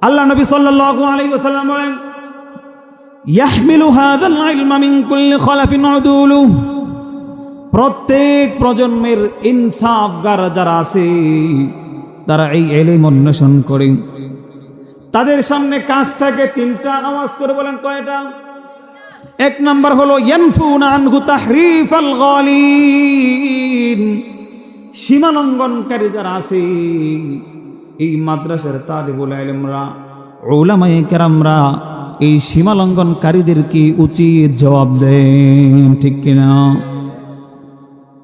আল্লাহ নবী সাল্লাল্লাহু আলাইহি ওয়াসাল্লাম বলেন, ইয়াহমিলু হাযাল ইলমা মিন কুল্লি খালাফিন উদুলু, প্রত্যেক প্রজন্মের ইনসাফগার যারা আছে তারা এই ইলম অন্বেষণ করে। তাদের সামনে কাজ থাকে তিনটা। আওয়াজ করে বলেন কয়টা? এক নাম্বার হলো ইয়ানফুনা আনহু তাহরিফাল গালিন, সীমালঙ্ঘনকারী যারা আছে এই মাদ্রাসার তালিবুল ইলমরা, উলামায়ে কেরামরা এই সীমালঙ্ঘনকারীদেরকে উচিত জবাব দেন, ঠিক কিনা?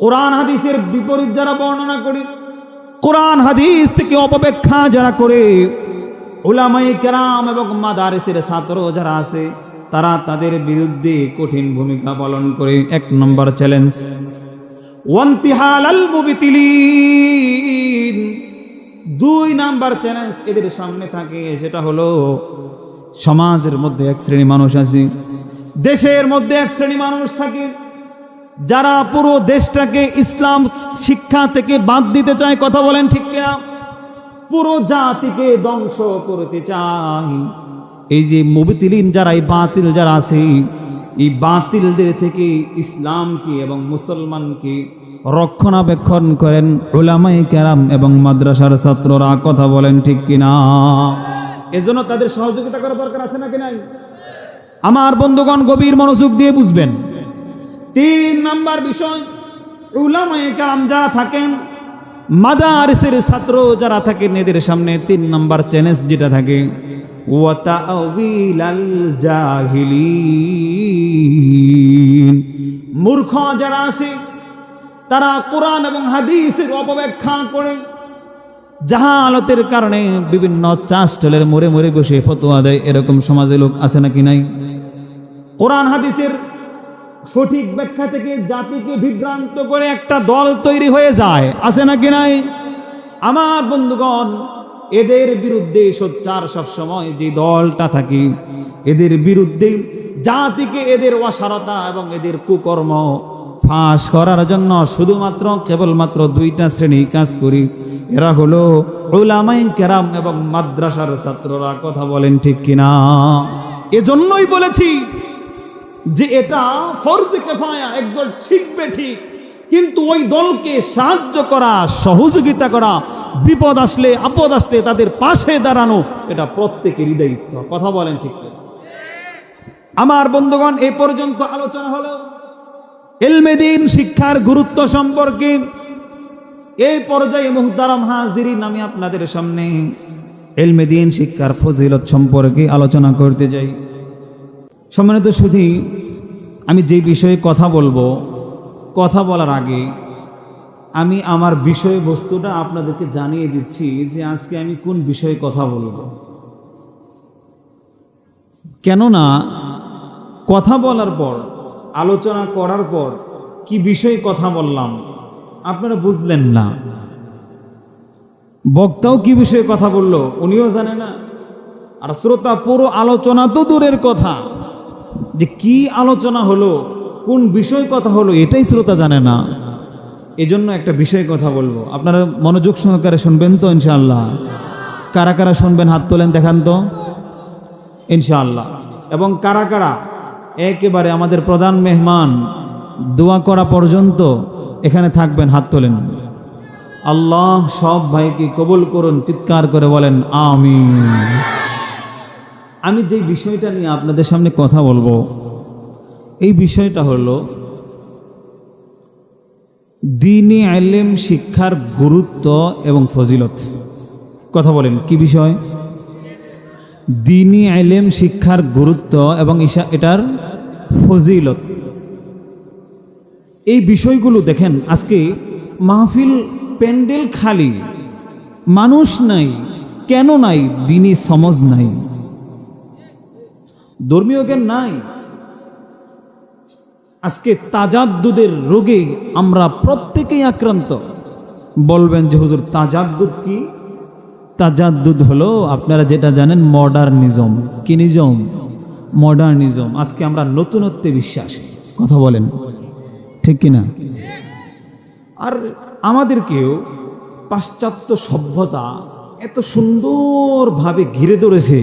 কোরআন হাদিসের বিপরীত যারা বর্ণনা করে, কোরআন হাদিস থেকে অপব্যাখ্যা যারা করে, উলামায়ে কেরাম এবং মাদারিসের ছাত্র যারা আছে তারা তাদের বিরুদ্ধে কঠিন ভূমিকা পালন করে। এক নম্বর চ্যালেঞ্জ। ওয়ান্তিহালাল মুবতিলিন, দুই নাম্বার চ্যালেঞ্জ এদের সামনে থাকে, সেটা হলো সমাজের মধ্যে এক শ্রেণী মানুষ আছে, দেশের মধ্যে এক শ্রেণী মানুষ থাকে যারা পুরো দেশটাকে ইসলাম শিক্ষা থেকে বাদ দিতে চায়। কথা বলেন ঠিক কিনা? পুরো জাতিকে ধ্বংস করতে চায়। এই যে মুবতিলিন যারা, এই বাতিল যারা আছে, এই বাতিলদের থেকে ইসলামকে এবং মুসলমানকে রক্ষণাবেক্ষণ করেন উলামায়ে কেরাম এবং মাদ্রাসার ছাত্ররা। কথা বলেন ঠিক কিনা? এজন্য তাদের সহযোগিতা করা দরকার আছে নাকি নাই? আমার বন্ধুগণ গভীর মনোযোগ দিয়ে বুঝবেন। তিন নাম্বার বিষয়, উলামায়ে কেরাম যারা থাকেন, মাদারিসের ছাত্র যারা থাকেন, এদের সামনে তিন নাম্বার চ্যালেঞ্জ যেটা থাকে, ওয়া তা'উইলাল জাহিলিন, মূর্খ যারা আছে তারা কোরআন এবং হাদিসের অপব্যাখ্যা করে, জাহালতের কারণে বিভিন্ন চাষটলের মোড়ে মোড়ে বসে ফতোয়া দেয়। এরকম সমাজে লোক আছে নাকি নাই? কোরআন হাদিসের সঠিক ব্যাখ্যা থেকে জাতিকে বিভ্রান্ত করে একটা দল তৈরি হয়ে যায়, আছে নাকি নাই? আমার বন্ধুগণ, এদের বিরুদ্ধে সোচ্চার সবসময় যে দলটা থাকে, এদের বিরুদ্ধে জাতিকে এদের অসারতা এবং এদের কুকর্ম ফাঁস করার জন্য শুধুমাত্র কেবলমাত্র দুইটা শ্রেণী কাজ করি। এরা হলো উলামায়ে কেরাম এবং মাদ্রাসার ছাত্ররা। কথা বলেন ঠিক কিনা? এজন্যই বলেছি যে এটা ফরজে কিফায়া, একদল শিখবে ঠিক, কিন্তু ওই দলকে সাহায্য করা, সহযোগিতা করা, বিপদ আসলে আপদ আসলে তাদের পাশে দাঁড়ানো, এটা প্রত্যেকেরই দায়িত্ব। কথা বলেন ঠিক কিনা? আমার বন্ধুগণ, এই পর্যন্ত আলোচনা হলো ইলমে দ্বীন শিক্ষার গুরুত্ব সম্পর্কে। এই পর্যায়ে মুহতারাম হাজিরিন, আমি আপনাদের সামনে ইলমে দ্বীন শিক্ষার ফজিলত সম্পর্কে আলোচনা করতে যাই। সম্মানিত সুধী, আমি যে বিষয়ে কথা বলবো, কথা বলার আগে আমি আমার বিষয়বস্তুটা আপনাদেরকে জানিয়ে দিচ্ছি যে আজকে আমি কোন বিষয়ে কথা বলবো। কেননা কথা বলার পর, আলোচনা করার পর কি বিষয়ে কথা বললাম আপনারা বুঝলেন না, বক্তাও কি বিষয়ে কথা বললো উনিও জানে না, আর শ্রোতা পুরো আলোচনা তো দূরের কথা, যে কি আলোচনা হলো, কোন বিষয় কথা হলো, এটাই শ্রোতা জানে না। এজন্য একটা বিষয় কথা বলবো, আপনারা মনোযোগ সহকারে শুনবেন তো ইনশাআল্লাহ? কারা কারা শুনবেন হাত তোলেন, দেখান তো ইনশাআল্লাহ। এবং কারা কারা একেবারে আমাদের প্রধান মেহমান দোয়া করা পর্যন্ত এখানে থাকবেন, হাত তোলেন। আল্লাহ সব ভাইকে কবুল করুন, চিৎকার করে বলেন আমিন। আমি যে বিষয়টা নিয়ে আপনাদের সামনে কথা বলবো, এই বিষয়টা হলো দ্বীনি ইলম শিক্ষার গুরুত্ব এবং ফজিলত। কথা বলেন কি বিষয়? দ্বীনি ইলম শিক্ষার গুরুত্ব এবং এটার ফজিলত। এই বিষয়গুলো দেখেন, আজকে মাহফিল প্যান্ডেল খালি, মানুষ নাই। কেন নাই? দ্বীনি সমজ নাই, ধর্মীয় জ্ঞান নাই। আজকে তাজাদ্দুদের রোগে আমরা প্রত্যেকেই আক্রান্ত। বলবেন যে হুজুর তাজাদ্দুদ কি? তাজাদ্দুদ হলো আপনারা যেটা জানেন মডার্নিজম। কি নিজম? মডার্নিজম। আজকে আমরা নতুনত্বে বিশ্বাসী। কথা বলেন ঠিক কিনা? আর আমাদেরকেও পাশ্চাত্য সভ্যতা এত সুন্দরভাবে ঘিরে ধরেছে,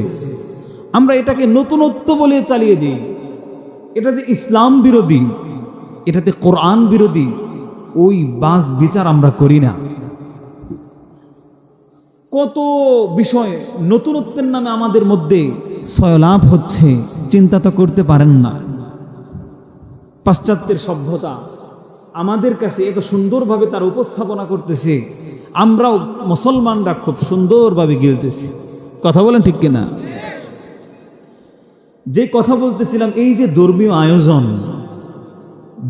আমরা এটাকে নতুনত্ব বলে চালিয়ে দিই। এটা যে ইসলাম বিরোধী, এটাতে কোরআন বিরোধী, ওই বাস বিচার আমরা করি না। কত বিষয় নতুনত্বের নামে আমাদের মধ্যে সয়লাভ হচ্ছে, চিন্তা তো করতে পারেন না। পাশ্চাত্যের সভ্যতা আমাদের কাছে এত সুন্দরভাবে তার উপস্থাপনা করতেছে, আমরাও মুসলমানরা খুব সুন্দরভাবে গিলতেছি। কথা বলেন ঠিক কিনা? যে কথা বলতেছিলাম, এই যে ধর্মীয় আয়োজন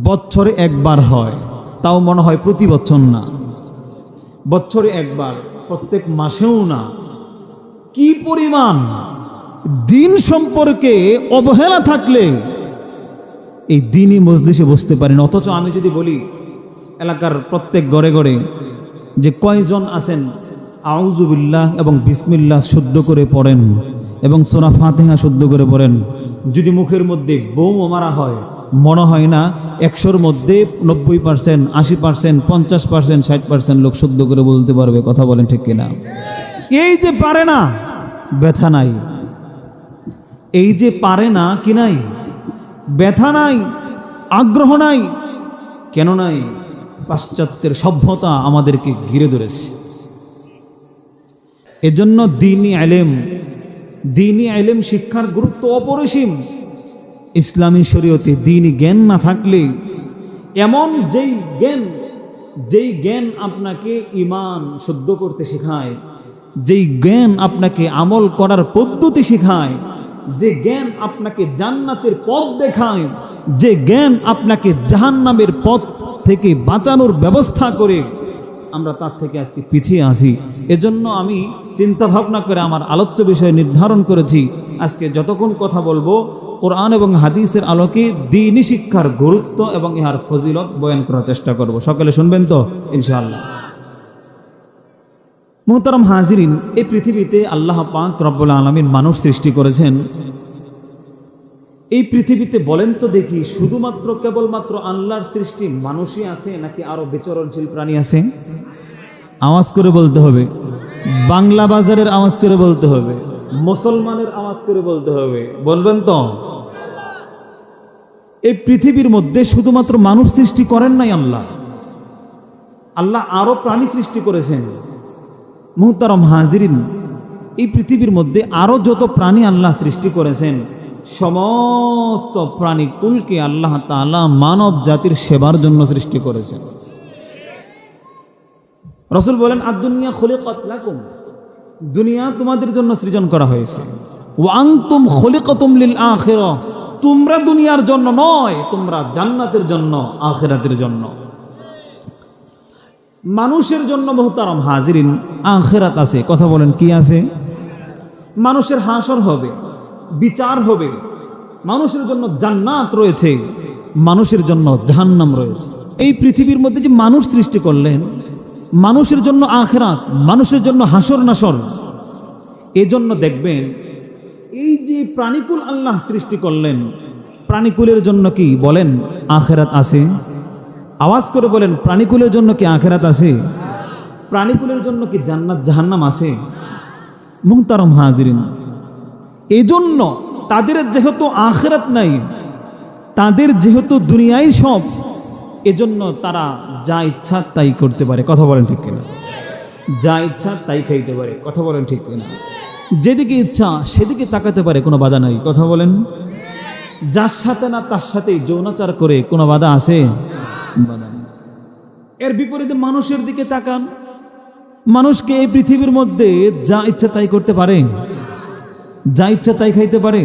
বছরে একবার হয়, তাও মনে হয় প্রতি বছর না, বছরে একবার, প্রত্যেক মাসেও না। কি পরিমাণ দিন সম্পর্কে অবহেলা থাকলে এই দিনই মজলিসে বসতে পারেন। অথচ আমি যদি বলি এলাকার প্রত্যেক ঘরে ঘরে যে কয়জন আছেন আউযুবিল্লাহ এবং বিসমিল্লাহ শুদ্ধ করে পড়েন এবং সূরা ফাতিহা শুদ্ধ করে পড়েন, যদি মুখের মধ্যে বোম মারা হয়, মনে হয় না 100-র মধ্যে 90%, 80%, 50%, 60% লোক শুদ্ধ করে বলতে পারবে। কথা বলেন ঠিক কিনা? এই যে পারে না, ব্যথা নাই। এই যে পারে না, কি নাই? ব্যথা নাই, আগ্রহ নাই। কেন নাই? পাশ্চাত্যের সভ্যতা আমাদেরকে ঘিরে ধরেছে। এজন্য দ্বীনি ইলম শিক্ষার গুরুত্ব অপরিসীম। ইসলামী শরীয়তে দ্বীনি জ্ঞান না থাকলে, এমন যেই জ্ঞান আপনাকে ঈমান শুদ্ধ করতে শেখায়, যেই জ্ঞান আপনাকে আমল করার পদ্ধতি শেখায়, যে জ্ঞান আপনাকে জান্নাতের পথ দেখায়, যে জ্ঞান আপনাকে জাহান্নামের পথ থেকে বাঁচানোর ব্যবস্থা করে, আমরা তার থেকে আজকে পিছিয়ে আসি। এজন্য আমি চিন্তা ভাবনা করে আমার আলোচ্য বিষয় নির্ধারণ করেছি, আজকে যতক্ষণ কথা বলবো কোরআন এবং হাদিসের আলোকে দ্বীনি শিক্ষার গুরুত্ব এবং ইহার ফজিলত বয়ান করার চেষ্টা করব। সকলে শুনবেন তো ইনশাআল্লাহ? মুহতারাম হাজিরিন, এই পৃথিবীতে আল্লাহ পাক রব্বুল আলামিন মানুষ সৃষ্টি করেছেন। এই পৃথিবীতে বলেন তো দেখি, শুধুমাত্র কেবলমাত্র আল্লাহর সৃষ্টি মানুষই আছে নাকি আরো বিচরণশীল প্রাণী আছে? আওয়াজ করে বলতে হবে। বাংলা বাজারের আওয়াজ করে বলতে হবে, মুসলমানের আওয়াজ করে বলতে হবে। বলবেন তো? এই পৃথিবীর মধ্যে শুধুমাত্র মানুষ সৃষ্টি করেন নাই আল্লাহ, আল্লাহ আরো প্রাণী সৃষ্টি করেছেন। মুহতারাম হাজিরিন, এই পৃথিবীর মধ্যে আরো যত প্রাণী আল্লাহ সৃষ্টি করেছেন, সমস্ত প্রাণী কুলকে আল্লাহ তাআলা মানব জাতির সেবার জন্য সৃষ্টি করেছেন। রাসূল বলেন, আদ-দুনিয়া খুলিকাত লাকুম, দুনিয়া তোমাদের জন্য সৃজন করা হয়েছে। ওয়া আনতুম খুলিকাতুম লিল আখিরাহ, তোমরা দুনিয়ার জন্য নয়, তোমরা জান্নাতের জন্য, আখিরাতের জন্য। মানুষের জন্য মুহতারাম হাজিরিন আখিরাত আছে। কথা বলেন, কি আছে? মানুষের হাসর হবে, বিচার হবে। মানুষের জন্য জান্নাত রয়েছে, মানুষের জন্য জাহান্নাম রয়েছে। এই পৃথিবীর মধ্যে যে মানুষ সৃষ্টি করলেন, মানুষের জন্য আখিরাত, মানুষের জন্য হাসর নাসর। এজন্য দেখবেন এই যে প্রাণীকুল আল্লাহ সৃষ্টি করলেন, প্রাণীকুলের জন্য কি বলেন আখিরাত আছে? আওয়াজ করে বলেন, প্রাণীকুলের জন্য কি আখিরাত আছে? প্রাণীকুলের জন্য কি জান্নাত জাহান্নাম আছে? মুহতারাম হাজিরিন, এজন্য তাদের যেহেতু আখিরাত নাই, তাদের যেহেতু দুনিয়ায় সব, এজন্য তারা যা ইচ্ছা তাই করতে পারে। কথা বলেন ঠিক কিনা? যা ইচ্ছা তাই খাইতে পারে। কথা বলেন ঠিক কিনা? যেদিকে ইচ্ছা সেদিকে তাকাতে পারে, কোনো বাধা নাই। কথা বলেন? যার সাথে না তার সাথেই যৌনাচার করে, কোনো বাধা আছে? বাধা নেই। এর বিপরীতে মানুষের দিকে তাকান, মানুষকে এই পৃথিবীর মধ্যে যা ইচ্ছা তাই করতে পারে, যা ইচ্ছা তাই খাইতে পারে,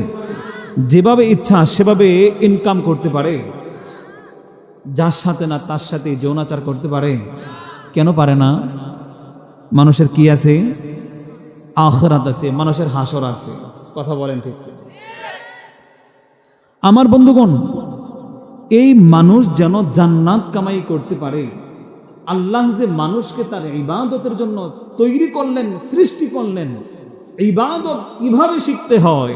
যেভাবে ইচ্ছা সেভাবে ইনকাম করতে পারে, যার সাথে না তার সাথে যৌনাচার করতে পারে। কেন পারে না? মানুষের কি আছে? আখিরাত আছে, মানুষের হাসর আছে। কথা বলেন ঠিক? আমার বন্ধুগণ, এই মানুষ যেন জান্নাত কামাই করতে পারে, আল্লাহ যে মানুষকে তার ইবাদতের জন্য তৈরি করলেন, সৃষ্টি করলেন, ইবাদত কিভাবে শিখতে হয়,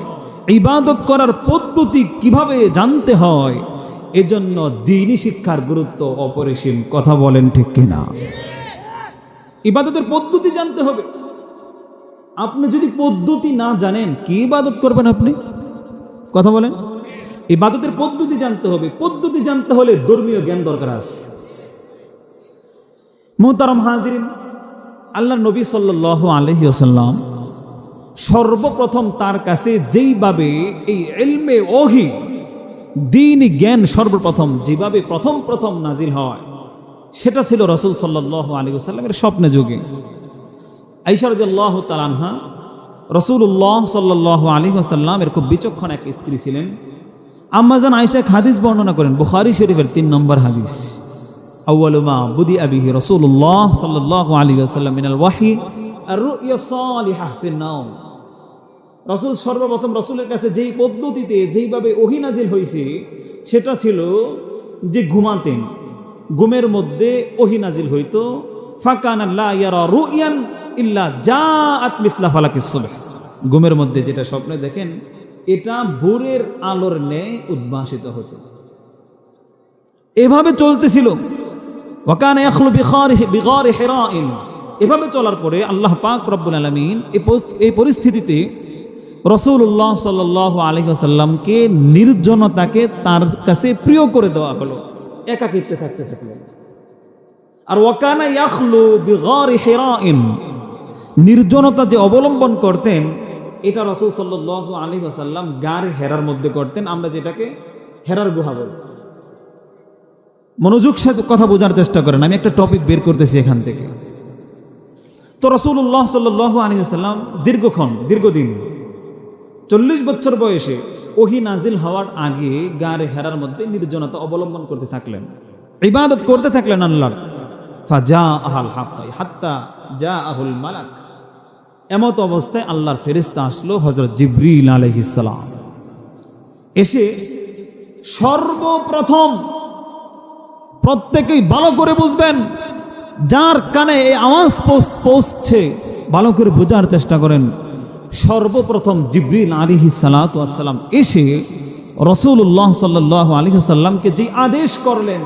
ইবাদত করার পদ্ধতি কিভাবে জানতে হয়, এজন্য দ্বীনি শিক্ষার গুরুত্ব অপরিসীম। কথা বলেন ঠিক কিনা? ইবাদতের পদ্ধতি জানতে হবে। আপনি যদি পদ্ধতি না জানেন কি ইবাদত করবেন আপনি? কথা বলেন। ইবাদতের পদ্ধতি জানতে হবে। পদ্ধতি জানতে হলে ধর্মীয় জ্ঞান দরকার আছে। মুহতারাম হাজিরিন, আল্লাহর নবী সাল্লাল্লাহু আলাইহি ওয়াসাল্লাম সর্বপ্রথম তার কাছে যেইভাবে এই ইলমে ওহী দ্বীনি জ্ঞান সর্বপ্রথম যেভাবে প্রথম নাজিল হয়, সেটা ছিল রাসূল সাল্লাল্লাহু আলাইহি ওয়াসাল্লামের স্বপ্নে যুগে। আয়েশা রাদিয়াল্লাহু তাআলা আনহা, রাসূলুল্লাহ সাল্লাল্লাহু আলাইহি ওয়াসাল্লামের খুব বিচক্ষণ এক স্ত্রী ছিলেন। আম্মাজান আয়েশা এক হাদিস বর্ণনা করেন, বুখারী শরীফের 3 নম্বর হাদিস। আউয়ালু মা বুদিআ বিহি রাসূলুল্লাহ সাল্লাল্লাহু আলাইহি ওয়াসাল্লাম মিনাল ওয়াহয়ি আর-রু'য়া সালিহাহ ফিন নাওম। রাসূল সর্বপ্রথম রাসূলের কাছে যেই পদ্ধতিতে যেইভাবে ওহী নাজিল হয়েছে সেটা ছিল যে ঘুমাতেন, ঘুমের মধ্যে ওহী নাজিল হইতো। ফাকানা লা ইয়ারা রু'য়ান ইল্লা জাআত মিথলা ফালাকিস সুবহ। ঘুমের মধ্যে যেটা স্বপ্নে দেখেন এটা ভোরের আলোর ন্যায় উদ্ভাসিত হতো। এভাবে চলতেছিল। ওয়াকানা ইয়াখলু বিগারি হিরাইন। এভাবে চলার পরে আল্লাহ পাক রব্বুল আলামিন এই পরিস্থিতিতে রাসূলুল্লাহ সাল্লাল্লাহু আলাইহি ওয়াসাল্লামকে নির্জনতাকে তার কাছে প্রিয় করে দেওয়া হলো, একাকিত্বে থাকতে থাকলেন। আর ওয়াকানা ইয়াখলু বিগারি হিরাইন, নির্জনতা যে অবলম্বন করতেন এটা রাসূল সাল্লাল্লাহু আলাইহি ওয়াসাল্লাম গারে হেরার মধ্যে করতেন, আমরা যেটাকে হেরার গুহা বলি। মনোযোগ সাথে কথা বোঝার চেষ্টা করেন, আমি একটা টপিক বের করতেছি এখান থেকে। তো রাসূলুল্লাহ সাল্লাল্লাহু আলাইহি ওয়াসাল্লাম দীর্ঘদিন 40 বছর বয়সে ওহী নাজিল হওয়ার আগে গারে হেরার মধ্যে নির্জনতা অবলম্বন করতে থাকলেন, ইবাদত করতে থাকলেন আল্লাহর। ফাজাআল হাক্কা হাত্তা জাআহুল মালাক। এমত অবস্থায় আল্লাহর ফেরেশতা আসলো হযরত জিবরিল আলাইহিস সালাম। এসে সর্বপ্রথম, প্রত্যেকেই ভালো করে বুঝবেন, যার কানে এই আওয়াজ পৌঁছছে ভালো করে বোঝার চেষ্টা করেন। সর্বপ্রথম জিবরিল আলাইহিস সালাতু ওয়াস সালাম এসে রাসূলুল্লাহ সাল্লাল্লাহু আলাইহি ওয়াসাল্লামকে যে আদেশ করলেন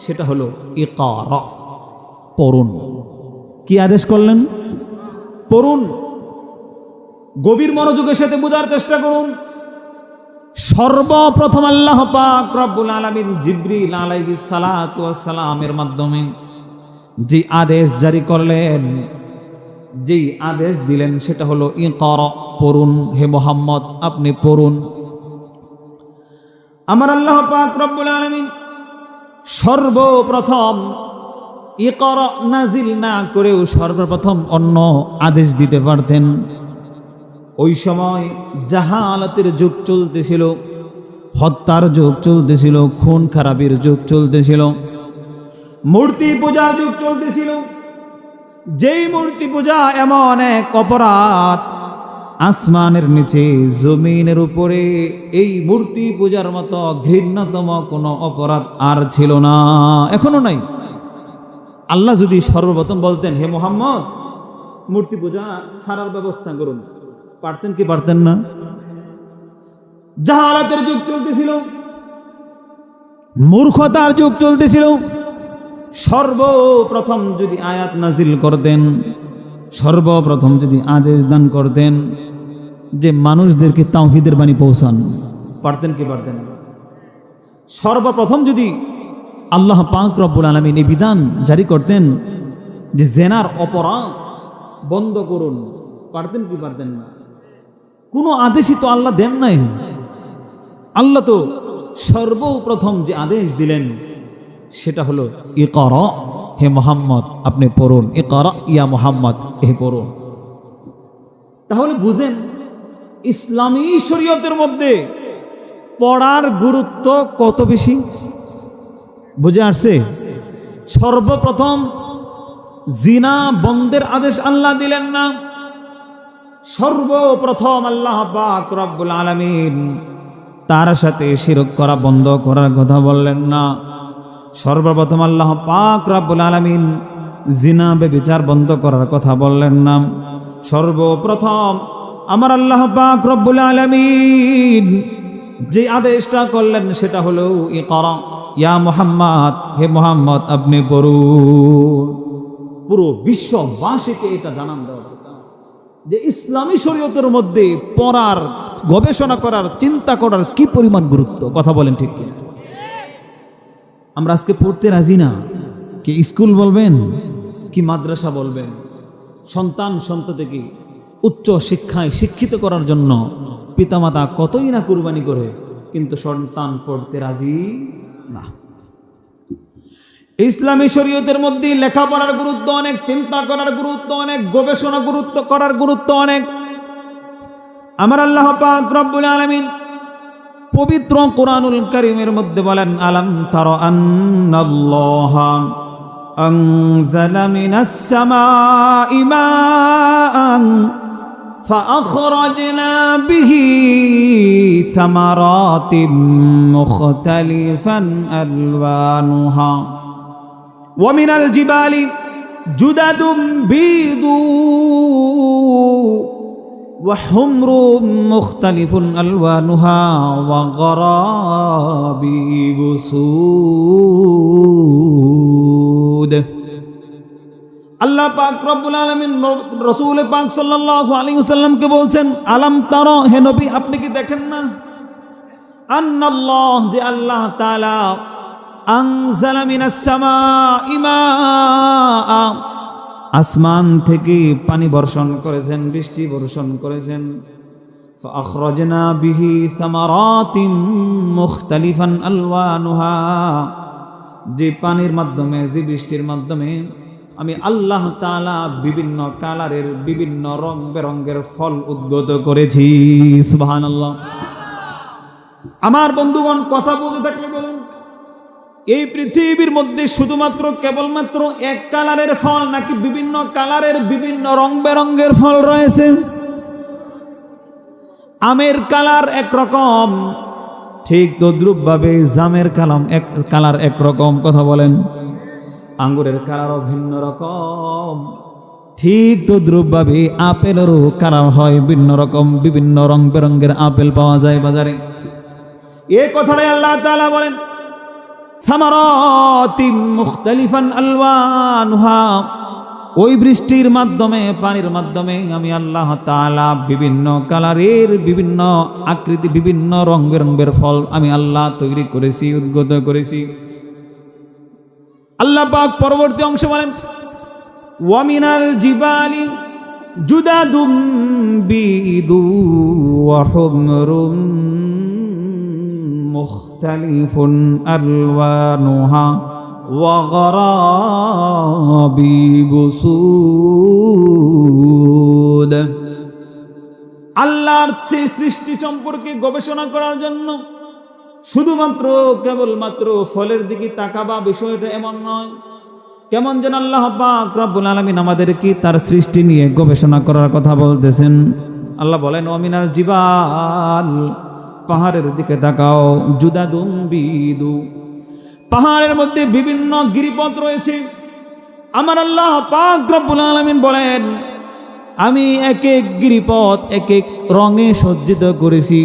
সেটা হলো ইকরা, পড়ুন। কি আদেশ করলেন? পড়ুন। গভীর মনোযোগের সাথে বোঝার চেষ্টা করুন। সর্বপ্রথম আল্লাহ পাক রব্বুল আলামিন জিবরিল আলাইহিস সালাতু ওয়াস সালামের মাধ্যমে যে আদেশ জারি করলেন, যেই আদেশ দিলেন সেটা হলো ইকরা, পড়ুন। হে মুহাম্মদ আপনি পড়ুন। আমার আল্লাহ পাক রব্বুল আলামিন সর্বপ্রথম ইকরা নাজিল না করেও সর্বপ্রথম অন্য আদেশ দিতে পারতেন। ওই সময় জাহালাতের যুগ চলতেছিল, হত্যার যুগ চলতেছিল, খুন খারাপির যুগ চলতেছিল, মূর্তি পূজা যুগ চলতেছিল। যেই মূর্তি পূজা এমন এক অপরাধ, আসমানের নিচে জমিনের উপরে এই মূর্তি পূজার মতো ঘৃণ্যতম কোনো অপরাধ আর ছিল না, এখনো নাই। আল্লাহ যদি সর্বপ্রথম বলতেন হে মুহাম্মদ মূর্তি পূজা ছাড়ার ব্যবস্থা করুন, পারতেন কি পারতেন না? জাহালাতের যুগ চলতেছিল, মূর্খতার যুগ চলতেছিল। সর্বপ্রথম যদি আয়াত নাজিল করতেন, সর্বপ্রথম যদি আদেশ দান করতেন যে মানুষদেরকে তাওহীদের বাণী পৌঁছান, পারতেন কি পারতেন না? সর্বপ্রথম যদি আল্লাহ পাক রব্বুল আলামিন এই বিধান জারি করতেন যে জেনার অপরাধ বন্ধ করুন, পারতেন কি পারতেন না? কোনো আদেশই তো আল্লাহ দেন নাই। আল্লাহ তো সর্বপ্রথম যে আদেশ দিলেন সেটা হলো ইকরা, হে মুহাম্মদ আপনি পড়ুন। ইকরা ইয়া মুহাম্মদ, হে পড়ুন। তাহলে বুঝেন ইসলামী শরীয়তের মধ্যে পড়ার গুরুত্ব কত বেশি। বুঝে আসছে? সর্বপ্রথম জিনা বন্ধের আদেশ আল্লাহ দিলেন না, সর্বপ্রথম আল্লাহ পাক রব্বুল আলামিন তার সাথে শিরক করা বন্ধ করার কথা বললেন না। সর্বপ্রথম আল্লাহ পাক রব্বুল আলামিন জিনা ব্যভিচার বন্ধ করার কথা বললেন না। সর্বপ্রথম আমার আল্লাহ পাক রব্বুল আলামিন যে আদেশটা করলেন সেটা হলো ইকরা ইয়া মুহাম্মদ, হে মুহাম্মদ আপনি পড়ুন। পুরো বিশ্ববাসীকে এটা জানান দেওয়া দরকার। যে ইসলামী শরীয়তের মধ্যে পড়ার, গবেষণা করার, চিন্তা করার কি পরিমাণ গুরুত্ব। কথা বলেন ঠিক কিনা? আমরা আজকে পড়তে রাজি না। কি স্কুল বলবেন কি মাদ্রাসা বলবেন, সন্তান সন্ততিকে উচ্চ শিক্ষায় শিক্ষিত করার জন্য পিতামাতা কতই না কুরবানি করে, কিন্তু সন্তান পড়তে রাজি না। ইসলামী শরীয়তের মধ্যে লেখাপড়ার গুরুত্ব অনেক, চিন্তা করার গুরুত্ব অনেক, গবেষণা গুরুত্ব করার গুরুত্ব অনেক। আমার আল্লাহ পাক রব্বুল আলামিন পবিত্র কোরআনুল কারীমের মধ্যে বলেন, আলাম তারা আন্নাল্লাহা আনজালা মিনাস সামাই মাআন فأخرجنا به ثمرات مختلفا ألوانها ومن الجبال جدد بيض وحمر مختلف ألوانها وغرابيب سود। আল্লাহ পাক রব্বুল আলামিন রাসূল পাক সাল্লাল্লাহু আলাইহি ওয়াসাল্লামকে বলছেন, আলাম তারা, হে নবী আপনি কি দেখেন না, আন্নাল্লাহ, যে আল্লাহ তাআলা আনজালা মিনাস সামাই মাআ, আসমান থেকে পানি বর্ষণ করেছেন, বৃষ্টি বর্ষণ করেছেন। ফাআখরাজনা বিহি সামারাতিন মুখতালিফান আলওয়ানুহা, যে পানির মাধ্যমে, যে বৃষ্টির মাধ্যমে আমি আল্লাহ তাআলা বিভিন্ন কালারের, বিভিন্ন রং বেরঙের ফল উদ্গত করেছি। সুবহানাল্লাহ। আমার বন্ধুগণ, কথা বলতে থাকলে বলুন, এই পৃথিবীর মধ্যে শুধুমাত্র কেবলমাত্র এক কালারের ফল, নাকি বিভিন্ন কালারের, বিভিন্ন রং বেরঙের ফল রয়েছে? আমের কালার একরকম, ঠিক তদ্রূপভাবে জামের কালার একরকম। কথা বলেন। আঙ্গুরের কালারও ভিন্ন রকম, ঠিক তদ্রূপভাবে আপেলেরও কালার হয় ভিন্ন রকম, বিভিন্ন রং বেরঙের আপেল পাওয়া যায় বাজারে। এই কথাটাই আল্লাহ তাআলা বলেন, সামারাতিন মুখতালিফান আলওয়ানুহা, ওই বৃষ্টির মাধ্যমে, পানির মাধ্যমে আমি আল্লাহ তাআলা বিভিন্ন কালারের, বিভিন্ন আকৃতি, বিভিন্ন রং বেরঙের ফল আমি আল্লাহ তৈরি করেছি, উদ্গত করেছি। আল্লাহ পাক পরবর্তী অংশে বলেন, ওয়া মিনাল জিবালি জুদাদুম বিদু ওয়া হুমরুম মুখতালিফুন আলওয়ানুহা ওয়া গরাবিবু সুদ। আল্লাহর সৃষ্টি সম্পর্কে গবেষণা করার জন্য শুধুমাত্র কেবলমাত্র ফলের দিকে তাকাবা, বিষয়টা এমন নয়। কেমন যেন আল্লাহ পাক রব্বুল আলামিন আমাদেরকে তার সৃষ্টি নিয়ে গবেষণা করার কথা বলতেছেন। আল্লাহ বলেন, ওমিনাল জিবাল, পাহাড়ের দিকে তাকাও, জুদাদুম বিদু, পাহাড়ের মধ্যে বিভিন্ন গিরিপথ রয়েছে। আমার আল্লাহ পাক রব্বুল আলামিন বলেন, আমি এক এক গিরিপথ এক এক রঙে সজ্জিত করেছি।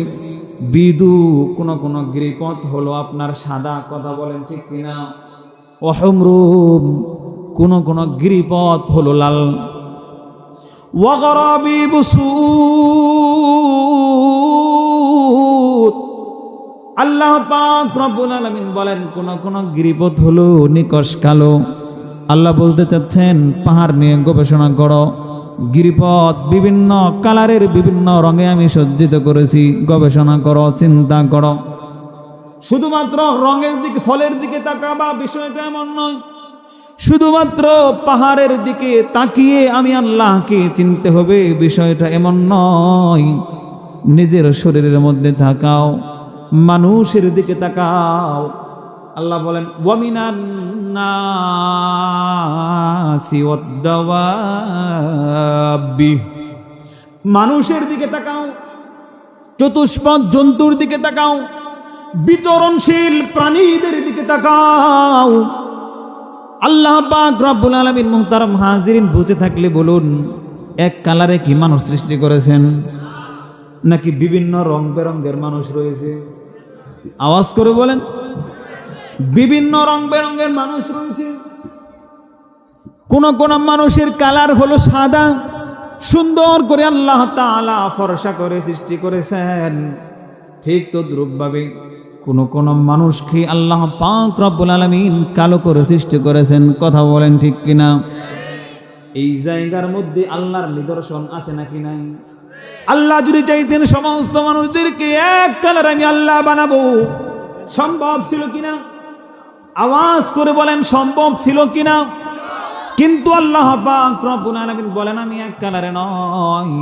বিদু, কোন কোন গিরিপথ হলো আপনার সাদা। কথা বলেন ঠিক কিনা? ওয়াহুমরুম, কোন কোন গিরিপথ হলো লাল। ওয়া গরাবিবু সুদ, আল্লাহ পাক রব্বুল আলামিন বলেন, কোন কোন গিরিপথ হলো নিকশ কালো। আল্লাহ বলতে চাচ্ছেন, পাহাড় নিয়ে গবেষণা করো, গিরিপথ বিভিন্ন কালারের, বিভিন্ন রঙে আমি সজ্জিত করেছি, গবেষণা করো, চিন্তা করো। শুধুমাত্র রঙের দিকে, ফলের দিকে তাকাবা, বিষয়টা এমন নয়। শুধুমাত্র পাহাড়ের দিকে তাকিয়ে আমি আল্লাহকে চিনতে হবে, বিষয়টা এমন নয়। নিজের শরীরের মধ্যে তাকাও, মানুষের দিকে তাকাও। আল্লাহ বলেন, ওয়ামিনান নাসি ওয়াদ-দাওয়াবি, মানুষের দিকে তাকাও, চতুষ্পদ জন্তুর দিকে তাকাও, বিচরণশীল প্রাণীদের দিকে তাকাও। আল্লাহ পাক রব্বুল আলামিন, মুহতারাম হাজিরিন, বুঝে থাকলে বলুন, এক কালারে কি মানুষ সৃষ্টি করেছেন, নাকি বিভিন্ন রং বেরঙের মানুষ রয়েছে? আওয়াজ করে বলেন, বিভিন্ন রং বেরঙের মানুষ রয়েছে। কোন কোন মানুষের কালার হলো সাদা, সুন্দর করে আল্লাহ তাআলা ফর্সা করে সৃষ্টি করেছেন, ঠিক তদ্রূপভাবে কোন কোন মানুষকে আল্লাহ পাক রব্বুল আলামিন কালো করে সৃষ্টি করেছেন। কথা বলেন ঠিক কিনা? এই জায়গার মধ্যে আল্লাহর নিদর্শন আছে নাকি নাই? আল্লাহ যদি চাইতেন সমস্ত মানুষদেরকে এক কালার আমি আল্লাহ বানাবো, সম্ভব ছিল কিনা? আওয়াজ করে বলেন সম্ভব ছিল কিনা? কিন্তু আল্লাহ পাক রব্বুল আলামিন বলেন আমি এক কালারে নয়,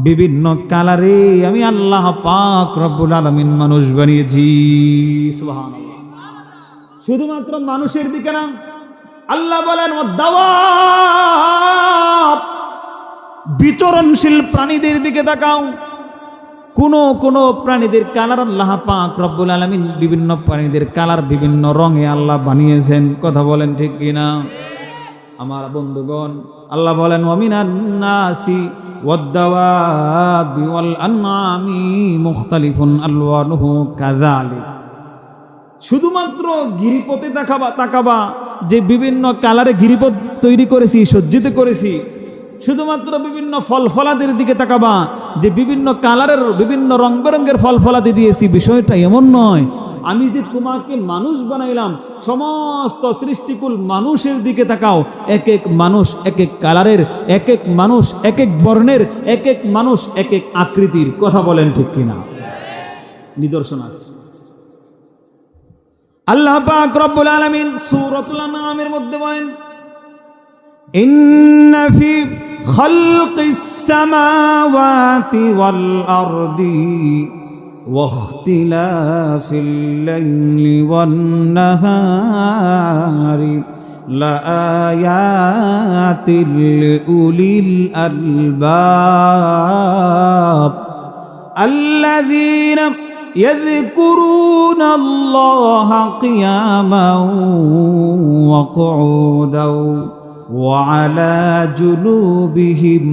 বিভিন্ন কালারে আমি আল্লাহ পাক রব্বুল আলামিন মানুষ বানিয়েছি। সুবহানাল্লাহ। শুধুমাত্র মানুষের দিকে না, আল্লাহ বলেন ওয়াদাওয়াব, বিচরণশীল প্রাণীদের দিকে তাকাও। কোন প্রাণীদের কালার আল্লাহ পাক রব্বুল আলামিন বিভিন্ন প্রাণীদের কালার বিভিন্ন রঙে আল্লাহ বানিয়েছেন। কথা বলেন ঠিক কিনা? আমার বন্ধুগণ, আল্লাহ বলেন ওয়ামিনান নাসি ওয়াদ-দাওয়াবি ওয়াল আনআমি মুখতালিফুন আলওয়ানুহু কাযালিক। শুধুমাত্র গিরিপথে তাকাবা যে বিভিন্ন কালারে গিরিপথ তৈরি করেছি, সজ্জিত করেছি। শুধুমাত্র বিভিন্ন ফল ফলাদির দিকে তাকাবা যে বিভিন্ন কালারের বিভিন্ন রং বেরঙের ফল ফলাদি দিয়েছি। বিষয়টা এমন নয়, আমি যে তোমাকে মানুষ বানাইলাম, সমস্ত সৃষ্টিকুল মানুষের দিকে তাকাও। এক এক মানুষ এক এক কালারের, এক এক মানুষ এক এক বর্ণের, এক এক মানুষ এক এক আকৃতির। কথা বলেন ঠিক কিনা? নিদর্শন আছে। আল্লাহ পাক রব্বুল আলামিন সূরাতুল আনআমের মধ্যে বলেন ইন্না ফি খালকিস সামাওয়াতি ওয়াল আরদি ওয়াখতিলাফিল লাইলি ওয়ান নাহারি লাআয়াতিল লিউলিল আলবাব আল্লাযীনা يذكرون الله قياما وقعودا وعلى جنوبهم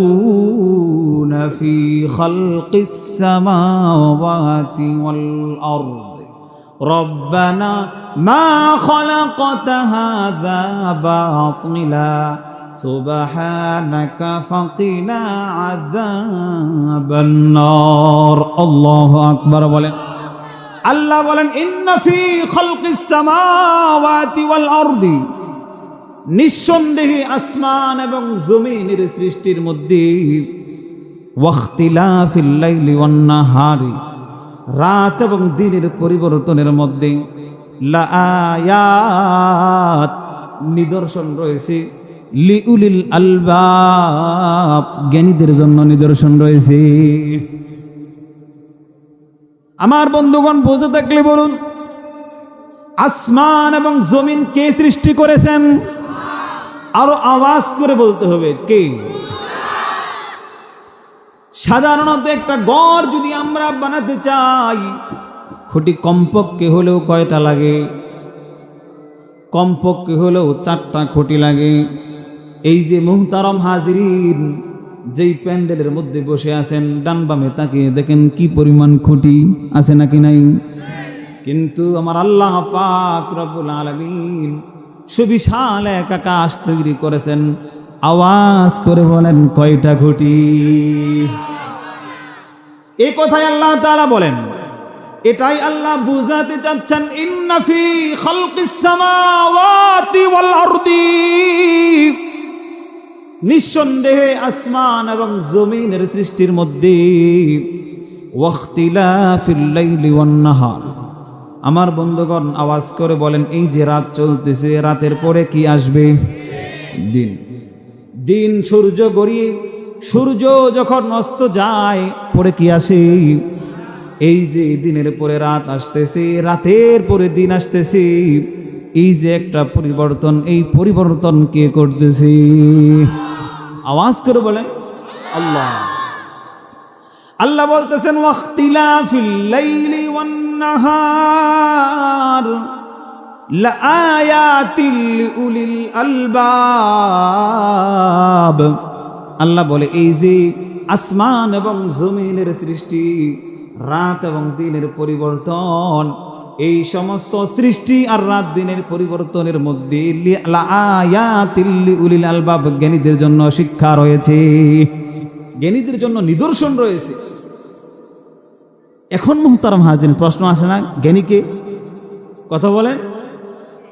ويتفكرون في خلق السماوات والأرض ربنا ما خلقت هذا باطلا سبحانك فقنا عذاب النار الله أكبر বলেন আল্লাহ বলেন ইন্না ফি খালকিস সামাওয়াতি ওয়াল আরদি, নিঃসন্দেহে আসমান এবং জমিনের সৃষ্টির মধ্যে, ওয়াখতিলাফিল লাইলি ওয়ান নাহারি, রাত এবং দিনের পরিবর্তনের মধ্যে, লাআয়াত, নিদর্শন রয়েছে, লিউলিল আলবাব, জ্ঞানীদের জন্য নিদর্শন রয়েছে। আমার বন্ধুগণ, বুঝে থাকলে বলুন, আসমান এবং জমিন কে সৃষ্টি করেছেন? আরো আওয়াজ করে বলতে হবে, কে? সাধারণত একটা ঘর যদি আমরা বানাতে চাই, খুঁটি কমপক্ষে হলেও কয়টা লাগে? কমপক্ষে হলেও 4টা খুঁটি লাগে। এই যে মুহতারাম হাজিরিন, যেই প্যান্ডেলের মধ্যে বসে আছেন, ডান বামে তাকিয়ে দেখেন কি পরিমাণ খুঁটি আছে নাকি নাই। কিন্তু আমার আল্লাহ পাক রব্বুল আলামিন সুবিশাল এক আকাশ তৈরি করেছেন। আওয়াজ করে বলেন কয়টা খুঁটি? এই কথাই আল্লাহ তাআলা বলেন, এটাই আল্লাহ বুঝাতে চাচ্ছেন, ইন্না ফি খালকিস সামাওয়াতি ওয়াল আরদি, নিঃসন্দেহে আসমান এবং জমিনের সৃষ্টির মধ্যে, ওয়াখতিলাফিল লাইলি ওয়ান নাহার। আমার বন্ধুগণ, আওয়াজ করে বলেন, এই যে রাত চলতেছে, রাতের পরে কি আসবে? দিন। দিন সূর্য গড়িয়ে সূর্য যখন অস্ত যায়, পরে কি আসে? এই যে দিনের পরে রাত আসতেছে, রাতের পরে দিন আসতেছে, এই যে একটা পরিবর্তন, এই পরিবর্তন কে করতেছে? আওয়াজ করে বলেন আল্লাহ। আল্লাহ বলতেছেন ওয়াখতিলাফিল লাইলি ওয়ান নাহার লাআয়াতিল লিউলিল আলবাব। আল্লাহ বলে, এই যে আসমান এবং জমিনের সৃষ্টি, রাত এবং দিনের পরিবর্তন, এই সমস্ত সৃষ্টি আর রাত দিনের পরিবর্তনের মধ্যে লাআয়াতিল লিউলিল আলবাব, জ্ঞানীদের জন্য শিক্ষা রয়েছে, জ্ঞানীদের জন্য নিদর্শন রয়েছে। এখন মুহতারাম হাজিরিন, প্রশ্ন আসে না জ্ঞানীকে? কথা বলেন,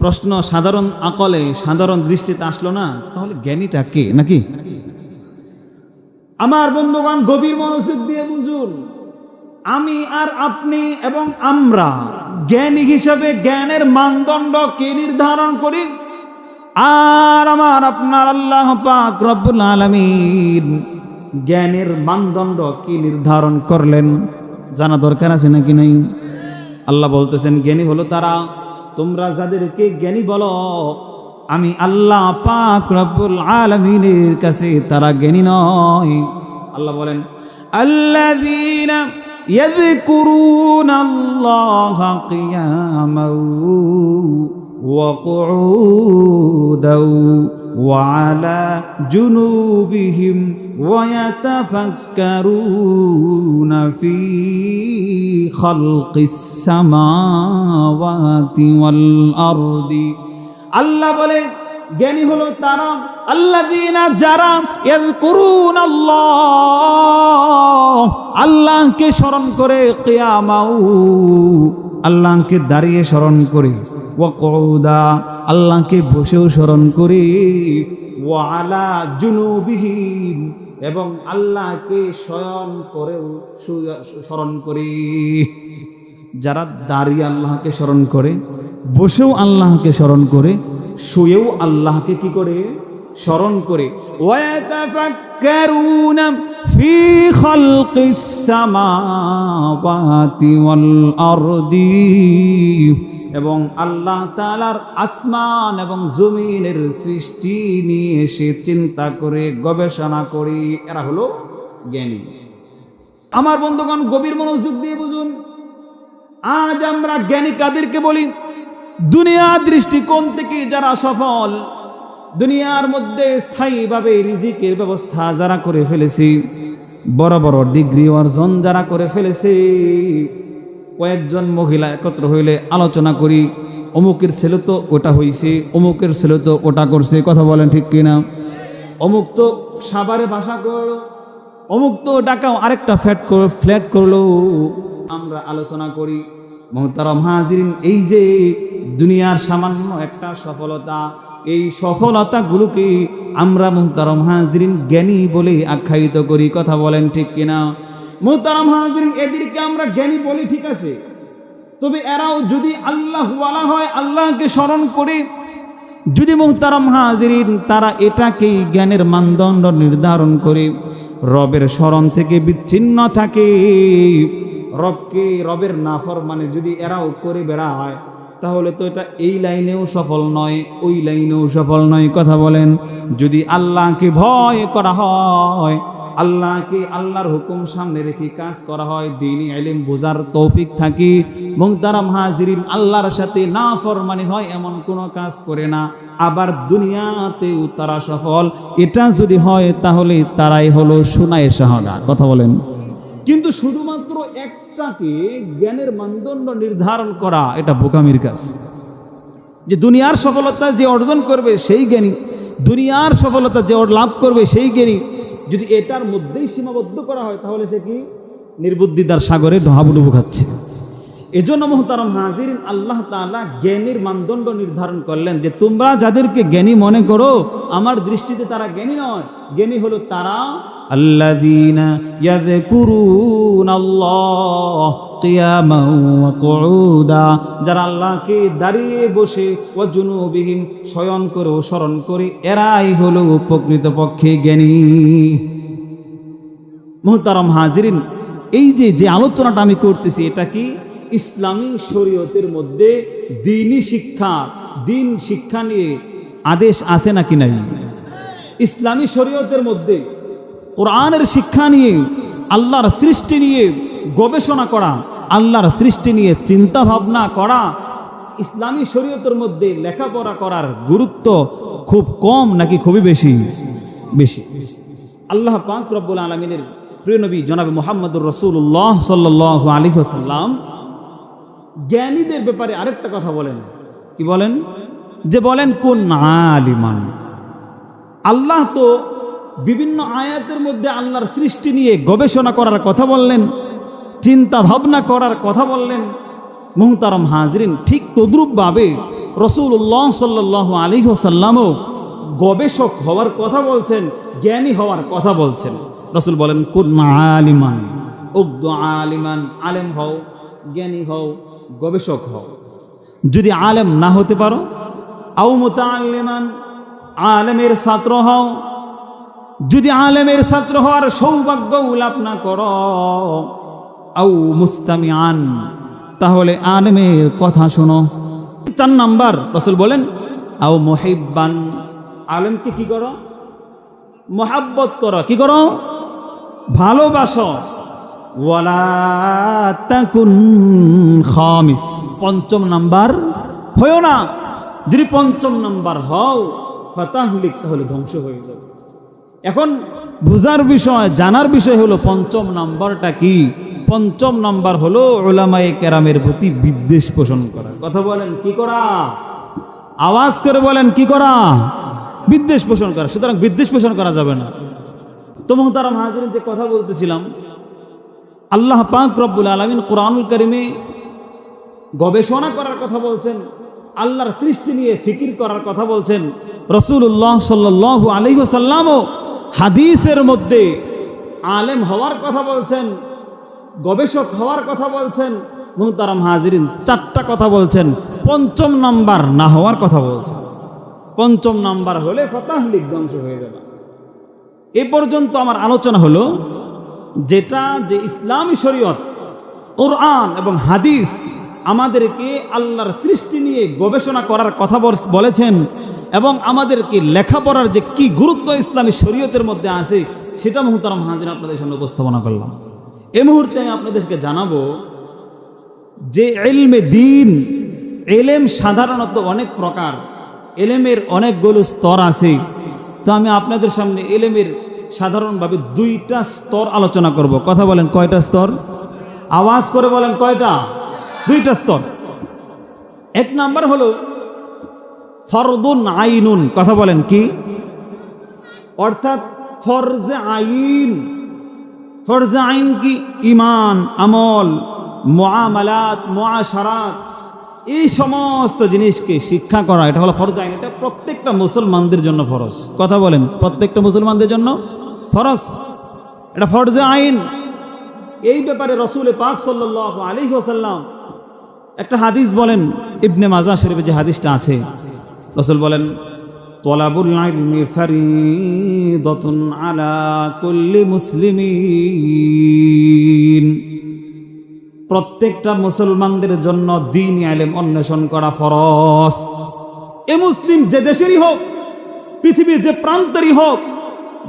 প্রশ্ন সাধারণ আকলে সাধারণ দৃষ্টিতে আসলো না, তাহলে জ্ঞানীটা কে? নাকি আমার বন্ধুগণ গভীর মনোযোগ দিয়ে বুঝুন, আমি আর আপনি এবং আমরা জ্ঞানী হিসেবে জ্ঞানের মানদণ্ড কে নির্ধারণ করি? আর আমার আপনার আল্লাহ পাক রব্বুল আলামিন জ্ঞানের মানদণ্ড কি নির্ধারণ করলেন জানা দরকার আছে নাকি নাই? আল্লাহ বলতেছেন জ্ঞানী হলো তারা, তোমরা যাদেরকে জ্ঞানী বলো আমি আল্লাহ পাক রব্বুল আলামিনের কাছে তারা জ্ঞানী নয়। আল্লাহ বলেন আল্লাযীনা ইয়াযকুরুনাল্লাহা কিয়ামান ওয়া কুউদান ওয়া আলা জুনুবিহিম ওয়া ইয়াতাফাক্কারুনা ফী খালকিস সামাওয়াতি ওয়াল আরদি। আল্লাহ বলে জ্ঞানী হলো তারা আল্লাযীনা যারা ইয়াযকুরুনাল্লাহ, আল্লাহকে স্মরণ করে, কিয়ামাউ, আল্লাহকে দাঁড়িয়ে স্মরণ করে, ওয়া কুউদা, আল্লাহকে বসেও স্মরণ করে, ওয়া আলা জুনুবিহিম, এবং আল্লাহকে শয়ন করেও স্মরণ করে। যারা দাঁড়িয়ে আল্লাহকে স্মরণ করে, বসেও আল্লাহকে স্মরণ করে, শুয়েও আল্লাহকে কি করে? স্মরণ করে। ওয়াতাফাক্কারুনা ফি খালকিস সামাওয়াতি ওয়াল আরদি, এবং আল্লাহ তাআলার আসমান এবং জমিনের সৃষ্টি নিয়ে সে চিন্তা করে, গবেষণা করে, এরা হলো জ্ঞানী। আমার বন্ধুগণ গভীর মনোযোগ দিয়ে বুঝুন, আজ আমরা জ্ঞানী কাদেরকে বলি? দুনিয়ার দৃষ্টিকোণ থেকে যারা সফল, দুনিয়ার মধ্যে স্থায়ীভাবে রিজিকের ব্যবস্থা যারা করে ফেলেছে, বড় বড় ডিগ্রি অর্জন যারা করে ফেলেছে, কয়েকজন মহিলা একত্র হইলে আলোচনা করি, অমুকের ছেলে তো ওটা হইছে, অমুকের ছেলে তো ওটা করছে, কথা বলেন ঠিক কিনা? অমুক তো সাভারে বাসা করলো, অমুক তো ঢাকাও আরেকটা ফ্ল্যাট করলো, আমরা আলোচনা করি। মুহতারাম হাজিরিন, এই যে দুনিয়ার সামান্য একটা সফলতা, এই সফলতাগুলোকে আমরা মুহতারাম হাজিরিন জ্ঞানী বলে আখ্যায়িত করি, কথা বলেন ঠিক কিনা? মুহতারাম হাজিরিন, এদেরকে আমরা জ্ঞানী বলি, ঠিক আছে, তবে এরাও যদি আল্লাহওয়ালা হয়, আল্লাহকে স্মরণ করে, যদি মুহতারাম হাজিরিন তারা এটাকেই জ্ঞানের মানদণ্ড নির্ধারণ করে, রবের স্মরণ থেকে বিচ্ছিন্ন থাকে, রবের নাফরমানি যদি এরাও করে বেড়ায়, তাহলে তো এটা এই লাইনেও সফল নয়, ওই লাইনেও সফল নয়, কথা বলেন। যদি আল্লাহকে ভয় করা হয়, আল্লাহকে আল্লাহর হুকুম সামনে রেখে কাজ করা হয়, দ্বীনি ইলম বোঝার তৌফিক থাকে, মুহতারাম হাজিরিন আল্লাহর সাথে নাফরমানি হয় এমন কোনো কাজ করে না, আবার দুনিয়াতেও তারা সফল, এটা যদি হয় তাহলে তারাই হলো সুনায়ে শাহাদা, কথা বলেন। কিন্তু শুধুমাত্র একটাকে জ্ঞানের মানদণ্ড নির্ধারণ করা এটা বোকামির কাজ। যে দুনিয়ার সফলতা যে অর্জন করবে সেই জ্ঞানী, দুনিয়ার সফলতা যে লাভ করবে সেই জ্ঞানী, যদি এটার মধ্যেই সীমাবদ্ধ করা হয় তাহলে সে কি? নির্বুদ্ধিতার সাগরে হাবুডুবু খাচ্ছে। এজন্য মুহতারাম হাজিরিন আল্লাহ তাআলা জ্ঞানের মানদণ্ড নির্ধারণ করলেন যে তোমরা যাদেরকে জ্ঞানী মনে করো, আমার দৃষ্টিতে তারা জ্ঞানী নয়, জ্ঞানী হলো তারা আল্লাযীনা ইয়াযকুরুনাল্লাহ কিয়ামান ওয়া কুউদা, যারা আল্লাহকে দাঁড়িয়ে বসে, ওয়া জুনুবিহিম, শয়ন করে ও স্মরণ করে, এরাই হলো প্রকৃতপক্ষে জ্ঞানী। মুহতারাম হাজিরিন, এই যে আলোচনাটা আমি করতেছি, এটা কি ইসলামী শরীয়তের মধ্যে দ্বীনি শিক্ষা, দ্বীন শিক্ষা নিয়ে আদেশ আছে নাকি নাই? ইসলামী শরীয়তের মধ্যে কোরআনের শিক্ষা নিয়ে, আল্লাহর সৃষ্টি নিয়ে গবেষণা করা, আল্লাহর সৃষ্টি নিয়ে চিন্তা ভাবনা করা, ইসলামী শরীয়তের মধ্যে লেখাপড়া করার গুরুত্ব খুব কম নাকি খুবই বেশি? বেশি। আল্লাহ পাক রব্বুল আলামিনের প্রিয় নবী জনাবে মুহাম্মদুর রাসূলুল্লাহ সাল্লাল্লাহু আলাইহি ওয়াসাল্লাম জ্ঞানীদের ব্যাপারে আরেকটা কথা বলেন, কি বলেন? যে বলেন কুন আলিমান। আল্লাহ তো বিভিন্ন আয়াতের মধ্যে আল্লাহর সৃষ্টি নিয়ে গবেষণা করার কথা বললেন, চিন্তা ভাবনা করার কথা বললেন। মুহতারাম হাজরিন, ঠিক তদ্রূপভাবে রাসূলুল্লাহ সাল্লাল্লাহু আলাইহি ওয়াসাল্লামও গবেষক হওয়ার কথা বলছেন, জ্ঞানী হওয়ার কথা বলছেন। রাসূল বলেন কুন আলিমান, উগদু আলিমান, আলেম হও, জ্ঞানী হও, গবেষক হও। যদি আলেম না হতে পারো, আও মুতাআল্লিমান, আলেমের ছাত্র হও। যদি আলেমের ছাত্র হওয়ার সৌভাগ্য লাভ না করো, আও মুস্তামিআন, তাহলে আলেমের কথা শোনো। 4 নাম্বার রাসূল বলেন আও মুহিব্বান, আলেমকে কি করো? মোহাব্বত করো। কি করো? ভালোবাসো। ওয়ালা তাকুন খামিস, 5ম নাম্বার হয়ো না। যদি 5ম নাম্বার হও, ফাতাহলিক, তাহলে ধ্বংস হয়ে যাবে। এখন বুঝার বিষয়, জানার বিষয় হলো 5ম নাম্বারটা কি? 5ম নাম্বার হলো উলামায়ে কেরামের প্রতি বিদ্বেষ পোষণ করা। কথা বলেন, কি করা? আওয়াজ করে বলেন, কি করা? বিদ্বেষ পোষণ করা। সুতরাং বিদ্বেষ পোষণ করা যাবে না। তো মুহতারাম হাজিরিন, যে কথা বলতেছিলাম, আল্লাহ পাক রব্বুল আলামিন কুরআনুল কারীমে গবেষণা করার কথা বলছেন, আল্লাহর সৃষ্টি নিয়ে ফিকির করার কথা বলছেন। রাসূলুল্লাহ সাল্লাল্লাহু আলাইহি ওয়াসাল্লামও হাদিসের মধ্যে আলেম হওয়ার কথা বলছেন, গবেষক হওয়ার কথা বলছেন। মুহতারাম হাজিরিন, 4টা কথা বলছেন। 5ম নাম্বার না হওয়ার কথা বলছেন। 5ম নাম্বার হলে ফাতাহলিক, ধ্বংস হয়ে যাবে। এ পর্যন্ত আমার আলোচনা হলো যেটা যে ইসলামী শরীয়ত, কোরআন এবং হাদিস আমাদেরকে আল্লাহর সৃষ্টি নিয়ে গবেষণা করার কথা বলেছেন, এবং আমাদেরকে লেখাপড়ার যে কি গুরুত্ব ইসলামী শরীয়তের মধ্যে আছে, সেটা মুহতারাম হাজির আপনাদের সামনে উপস্থাপনা করলাম। এই মুহূর্তে আমি আপনাদেরকে জানাবো যে ইলমে দ্বীন, এলেম সাধারণত অনেক প্রকার, এলেমের অনেকগুলো স্তর আছে। তো আমি আপনাদের সামনে এলেমের সাধারণভাবে 2টা স্তর আলোচনা করব। কথা বলেন, কয়টা স্তর? আওয়াজ করে বলেন, কয়টা? 2টা স্তর। 1 নাম্বার হলো ফরদুন আইনুন। কথা বলেন, কি? অর্থাৎ ফরজে আইন। ফরজে আইন কি? ঈমান, আমল, মুআমালাত, মুআশারাত, এই সমস্ত জিনিসকে শিক্ষা করা, এটা হলো ফরজ আইন। এটা প্রত্যেকটা মুসলমানদের জন্য ফরজ। কথা বলেন, প্রত্যেকটা মুসলমানদের জন্য ফরজ। এটা ফরজে আইন। এই ব্যাপারে রাসূল পাক সাল্লাল্লাহু আলাইহি ওয়াসাল্লাম একটা হাদিস বলেন, ইবনে মাজাহ শরীফে যে হাদিসটা আছে, রাসূল বলেন তলাবুল ইলমি ফরিদাতুন আলা কুল্লি মুসলিমিন, প্রত্যেকটা মুসলমানদের জন্য দ্বীনি ইলম অন্বেষণ করা ফরজ। এ মুসলিম যে দেশেরই হোক, পৃথিবীর যে প্রান্তেরই হোক,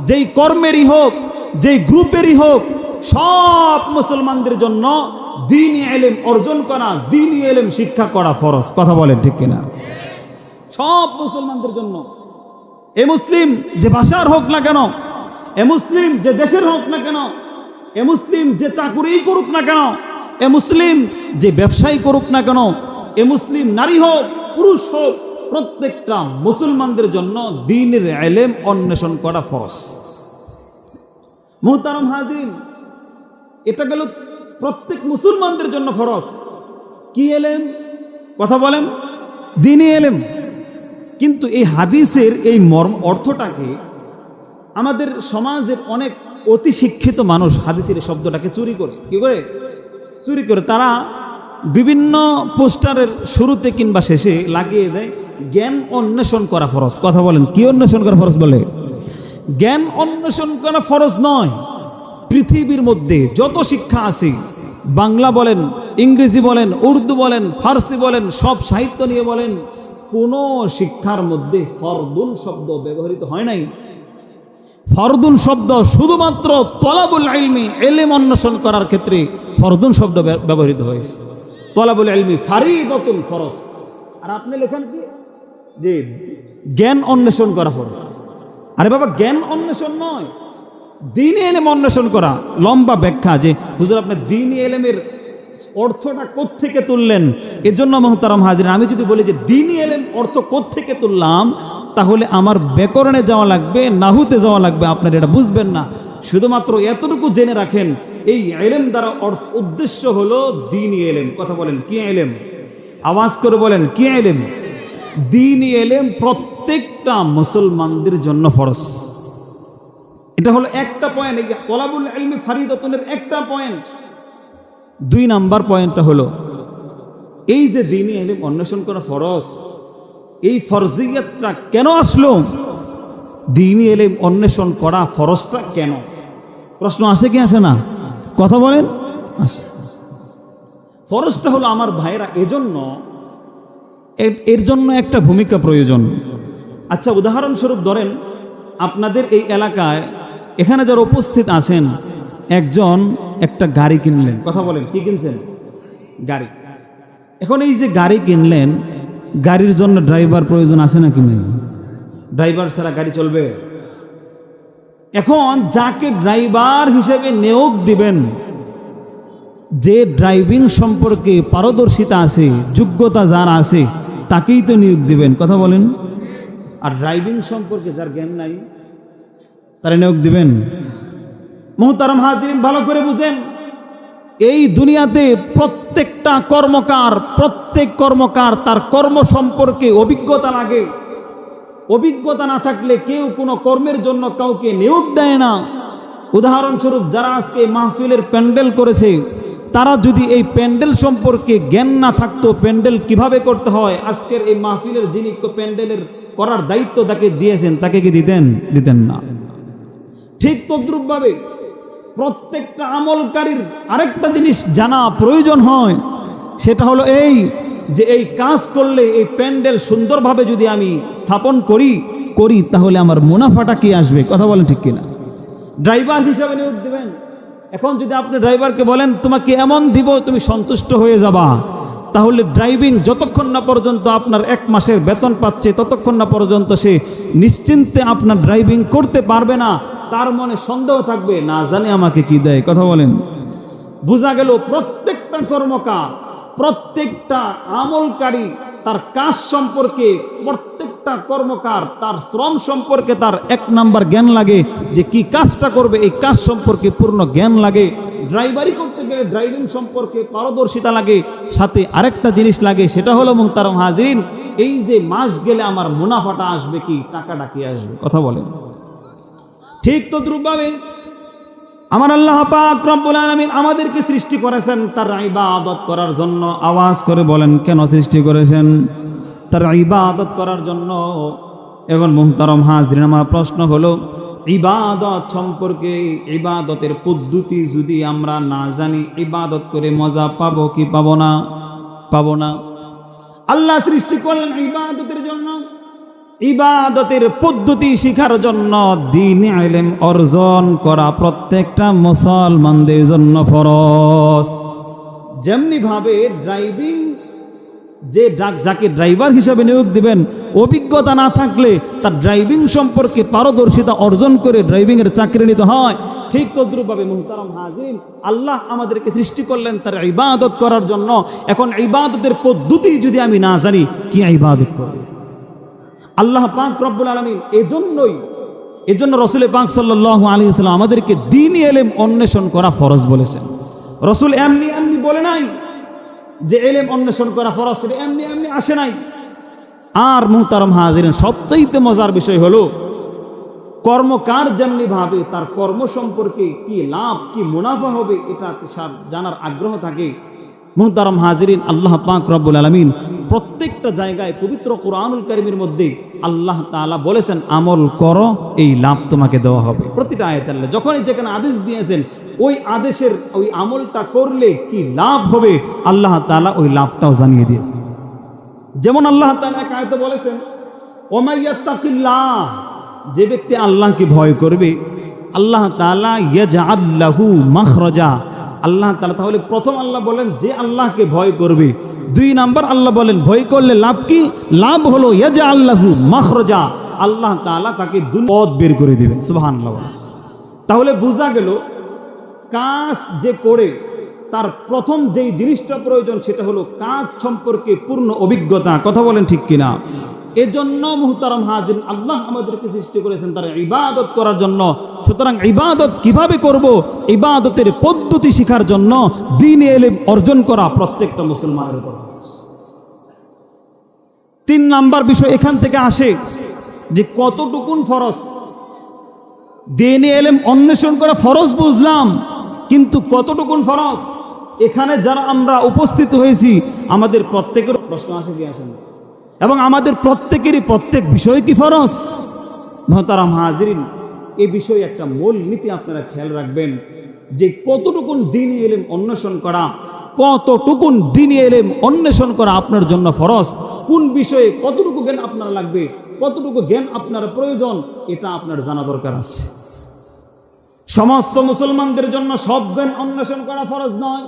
যেই কর্মেরই হোক, যেই গ্রুপেরই হোক, সব মুসলমানদের জন্য দ্বীনি ইলম অর্জন করা, দ্বীনি ইলম শিক্ষা করা ফরজ। কথা বলেন, ঠিক কিনা? সব মুসলমানদের জন্য। এ মুসলিম যে ভাষার হোক না কেন, এ মুসলিম যে দেশের হোক না কেন, এ মুসলিম যে চাকুরি করুক না কেন, এ মুসলিম যে ব্যবসায়ী করুক না কেন, এ মুসলিম নারী হোক পুরুষ হোক, প্রত্যেকটা মুসলমানদের জন্য দ্বীনের ইলম অন্বেষণ করা ফরজ। মুহতারাম হাজির, এটা গেল প্রত্যেক মুসলমানদের জন্য ফরজ। কি ইলম? কথা বলেন, দ্বীনি ইলম। কিন্তু এই হাদিসের এই মর্ম অর্থটাকে আমাদের সমাজের অনেক অতি শিক্ষিত মানুষ হাদিসের শব্দটাকে চুরি করে। কি করে? চুরি করে। তারা বিভিন্ন পোস্টারের শুরুতে কিংবা শেষে লাগিয়ে দেয় জ্ঞান অন্বেষণ করা ফরজ। কথা বলেন, কি অন্বেষণ করা ফরজ বলে? জ্ঞান অন্বেষণ করা ফরজ নয়। পৃথিবীর মধ্যে যত শিক্ষা আছে, বাংলা বলেন, ইংরেজি বলেন, উর্দু বলেন, ফার্সি বলেন, সব সাহিত্য নিয়ে বলেন, কোন শিক্ষার মধ্যে ফরদুন শব্দ ব্যবহৃত হয় নাই। ফরদুন শব্দ শুধুমাত্র তলাবুল ইলমি, ইলম অন্বেষণ করার ক্ষেত্রে ফরদুন শব্দ ব্যবহৃত হয়েছে। তলাবুল ইলমি ফারিদাতুন ফরজ। আর আপনি লেখেন কি যে জ্ঞান অন্বেষণ করা ফরজ। আরে বাবা, জ্ঞান অন্বেষণ নয়, দ্বীনি ইলম অন্বেষণ করা। লম্বা ব্যাখ্যা যে হুজুর আপনি দ্বীনি ইলমের অর্থটা কোত্থেকে তুললেন? এজন্য মুহতারাম হাজির, আমি যদি বলি যে দ্বীনি ইলম অর্থ কোত্থেকে তুললাম, তাহলে আমার ব্যাকরণে যাওয়া লাগবে, নাহুতে যাওয়া লাগবে। আপনারা এটা বুঝবেন না। শুধুমাত্র এতটুকু জেনে রাখেন, এই ইলম দ্বারা উদ্দেশ্য হলো দ্বীনি ইলম। কথা বলেন, কি ইলম? আওয়াজ করে বলেন, কি ইলম? দ্বীনি ইলম প্রত্যেকটা মুসলমানদের জন্য ফরজ। এটা হলো একটা পয়েন্ট, তলাবুল ইলমি ফারিদাতুনের একটা পয়েন্ট। 2 নাম্বার পয়েন্টটা হলো এই যে দ্বীনি ইলম অন্বেষণ করা ফরজ, এই ফরজিয়তটা কেন আসলো? দ্বীনি ইলম অন্বেষণ করা ফরজটা কেন? প্রশ্ন আসে কি আসে না? কথা বলেন, আসে। ফরজটা হলো আমার ভাইরা এজন্য, এর জন্য একটা ভূমিকা প্রয়োজন। আচ্ছা, উদাহরণস্বরূপ ধরেন আপনাদের এই এলাকায় এখানে যারা উপস্থিত আছেন, একজন একটা গাড়ি কিনলেন। কথা বলেন, কি কিনছেন? গাড়ি। এখন এই যে গাড়ি কিনলেন, গাড়ির জন্য ড্রাইভার প্রয়োজন আছে নাকি নেই? ড্রাইভার ছাড়া গাড়ি চলবে? এখন যাকে ড্রাইভার হিসেবে নিয়োগ দিবেন, যে ড্রাইভিং সম্পর্কে পারদর্শিতা আছে, যোগ্যতা যার আছে, তাকেই তো নিয়োগ দিবেন। কথা বলেন। আর ড্রাইভিং সম্পর্কে যার জ্ঞান নাই, তারা নিয়োগ দিবেন? মুহতারাম হাজিরিন, ভালো করে বুঝেন, এই দুনিয়াতে প্রত্যেকটা প্রত্যেক কর্মকার তার কর্ম সম্পর্কে অভিজ্ঞতা লাগে। অভিজ্ঞতা না থাকলে কেউ কোনো কর্মের জন্য কাউকে নিয়োগ দেয় না। উদাহরণস্বরূপ যারা আজকে মাহফিলের প্যান্ডেল করেছে, তারা যদি এই প্যান্ডেল সম্পর্কে জ্ঞান না থাকতো, প্যান্ডেল কিভাবে করতে হয়, আজকের এই মাহফিলের যিনি প্যান্ডেলের করার দায়িত্ব তাকে দিয়েছেন, তাকে কি দিতেন না? ঠিক তদ্রূপভাবে প্রত্যেকটা আমলকারীর আরেকটা জিনিস জানা প্রয়োজন হয়, সেটা হলো এই যে এই কাজ করলে, এই প্যান্ডেল সুন্দরভাবে যদি আমি স্থাপন করি তাহলে আমার মুনাফাটা কি আসবে? কথা বলেন, ঠিক কিনা? ড্রাইভার হিসাবে নিয়োগ দিবেন। এখন যদি আপনি ড্রাইভারকে বলেন তোমাকে এমন দিব তুমি সন্তুষ্ট হয়ে যাবা, তাহলে ড্রাইভিং যতক্ষণ না পর্যন্ত আপনার 1 মাসের বেতন পাচ্ছে, ততক্ষণ না পর্যন্ত সে নিশ্চিন্তে আপনার ড্রাইভিং করতে পারবে না। তার মনে সন্দেহ থাকবে, না জানে আমাকে কি দেয়। কথা বলেন। বোঝা গেল প্রত্যেকটা কর্মকার, প্রত্যেকটা আমলকারী তার কাজ সম্পর্কে, প্রত্যেকটা কর্মকার তার শ্রম সম্পর্কে তার 1 নাম্বার জ্ঞান লাগে, যে কি কাজটা করবে এই কাজ সম্পর্কে পূর্ণ জ্ঞান লাগে। ড্রাইভারি করতে গেলে ড্রাইভিং সম্পর্কে পারদর্শিতা লাগে, সাথে আরেকটা জিনিস লাগে, সেটা হলো মুহতারাম হাজিরিন, এই যে মাস গেলে আমার মুনাফাটা আসবে কি, টাকাটা কি আসবে। কথা বলেন। ঠিক তদ্রূপভাবে আমার আল্লাহ পাক রব্বুল আলামিন আমাদেরকে সৃষ্টি করেছেন তার ইবাদত করার জন্য। আওয়াজ করে বলেন, কেন সৃষ্টি করেছেন? তার ইবাদত করার জন্য। এখন মুহতারাম হাজিরিন, আমার প্রশ্ন হলো, ইবাদত সম্পর্কে, ইবাদতের পদ্ধতি যদি আমরা না জানি, ইবাদত করে মজা পাবো কি পাবো না? পাবো না। আল্লাহ সৃষ্টি করলেন ইবাদতের জন্য, ইবাদতের পদ্ধতি শিখার জন্য। দ্বীনি ইলম অর্জন করা প্রত্যেকটা মুসলমানদের জন্য ফরজ। যেমনি ভাবে ড্রাইভিং, যাকে ড্রাইভার হিসেবে নিয়োগ দিবেন, অভিজ্ঞতা না থাকলে তার ড্রাইভিং সম্পর্কে পারদর্শিতা অর্জন করে ড্রাইভিং এর চাকরি নিতে হয়, ঠিক তদ্রূপভাবে মুহতারাম হাজিরিন, আল্লাহ আমাদেরকে সৃষ্টি করলেন তার ইবাদত করার জন্য। এখন ইবাদতের পদ্ধতি যদি আমি না জানি, কি ইবাদত করব? আল্লাহ পাক রব্বুল আলামিন এজন্য রাসূল পাক সাল্লাল্লাহু আলাইহি ওয়াসাল্লাম আমাদেরকে দ্বীনি ইলম অন্বেষণ করা ফরজ বলেছেন। রাসূল এমনি বলে নাই যে ইলম অন্বেষণ করা ফরজ, সেটা এমনি আসে নাই। আর মুহতারাম হাজিরিন, সবচাইতে মজার বিষয় হলো, কর্মকার যেমনি ভাবে তার কর্ম সম্পর্কে কি লাভ, কি মুনাফা হবে, এটা জানার আগ্রহ থাকে। মুহতারাম হাজিরিন, আল্লাহ পাক রব্বুল আলামিন প্রত্যেকটা জায়গায় পবিত্র কোরআনুল কারীমের মধ্যে আল্লাহ তাআলা বলেছেন, আমল করো, এই লাভ তোমাকে দেওয়া হবে। প্রতিটা আয়াতে আল্লাহ যখনই যেখানে আদেশ দিয়েছেন, ওই আদেশের ওই আমলটা করলে কি লাভ হবে, আল্লাহ তাআলা ওই লাভটাও জানিয়ে দিয়েছেন। যেমন আল্লাহ তাআলা এক আয়াতে বলেছেন, ওমাইয়াত্তাকিল্লাহ, যে ব্যক্তি আল্লাহকে ভয় করবে, আল্লাহ তাআলা ইয়াজআল লাহু মাখরাজা। আল্লাহ তাআলা, তাহলে প্রথম আল্লাহ বলেন যে আল্লাহকে ভয় করবে, 2 নাম্বার আল্লাহ বলেন ভয় করলে লাভ কি? লাভ হলো ইয়াজআল লাহু মাখরাজা, আল্লাহ তাআলা তাকে পথ বের করে দিবেন। সুবহানাল্লাহ। তাহলে বোঝা গেল, কাজ যে করে তার প্রথম যেই জিনিসটা প্রয়োজন সেটা হলো কাজ সম্পর্কে পূর্ণ অভিজ্ঞতা। কথা বলেন ঠিক কিনা? এজন্য মুহতারাম হাজির, আল্লাহ আমাদেরকে সৃষ্টি করেছেন তার ইবাদত করার জন্য। সুতরাং ইবাদত কিভাবে করব, ইবাদতের পদ্ধতি শেখার জন্য দ্বীনি ইলম অর্জন করা প্রত্যেকটা মুসলমানের উপর। 3 নাম্বার বিষয় এখান থেকে আসে যে কতটুকুন ফরজ। দ্বীনি ইলম অন্বেষণ করা ফরজ বুঝলাম, কিন্তু কতটুকুন ফরজ? এখানে যারা আমরা উপস্থিত হয়েছি আমাদের প্রত্যেকের প্রশ্ন আসে কি আসে না, এবং আমাদের প্রত্যেকেরই প্রত্যেক বিষয় কি ফরজ? মুহতারাম হাজিরিন, এই বিষয়ে একটা মূল নীতি আপনারা খেয়াল রাখবেন যে কতটুকুন দ্বীনি ইলম অন্বেষণ করা, কতটুকুন দ্বীনি ইলম অন্বেষণ করা আপনার জন্য ফরজ। কোন বিষয়ে কতটুকু জ্ঞান আপনার লাগবে, কতটুকু জ্ঞান আপনার প্রয়োজন, এটা আপনার জানা দরকার আছে। সমস্ত মুসলমানদের জন্য সব জ্ঞান অন্বেষণ করা ফরজ নয়।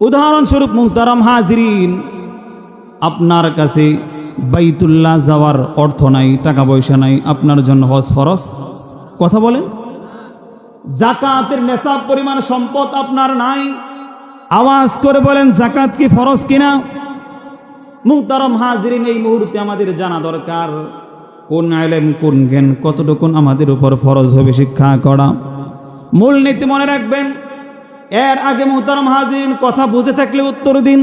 উদাহরণস্বরূপ মুহতারাম হাজিরিন, আপনার কাছে বাইতুল্লাহ যাওয়ার অর্থ নাই, টাকা পয়সা নাই, আপনার জন্য হজ ফরজ? কথা বলেন। যাকাতের নেশাব পরিমাণ সম্পদ আপনার নাই, আওয়াজ করে বলেন যাকাত কি ফরজ কিনা? মুহতারাম হাজিরিন, এই মুহূর্তে আমাদের জানা দরকার কোন ইলম, কোন জ্ঞান, কতটুকুন আমাদের উপর ফরজ হবে শিক্ষা করা। মূল নীতি মনে রাখবেন। এর আগে মুহতারাম হাজিরিন, কথা বুঝে থাকলে উত্তর দিন।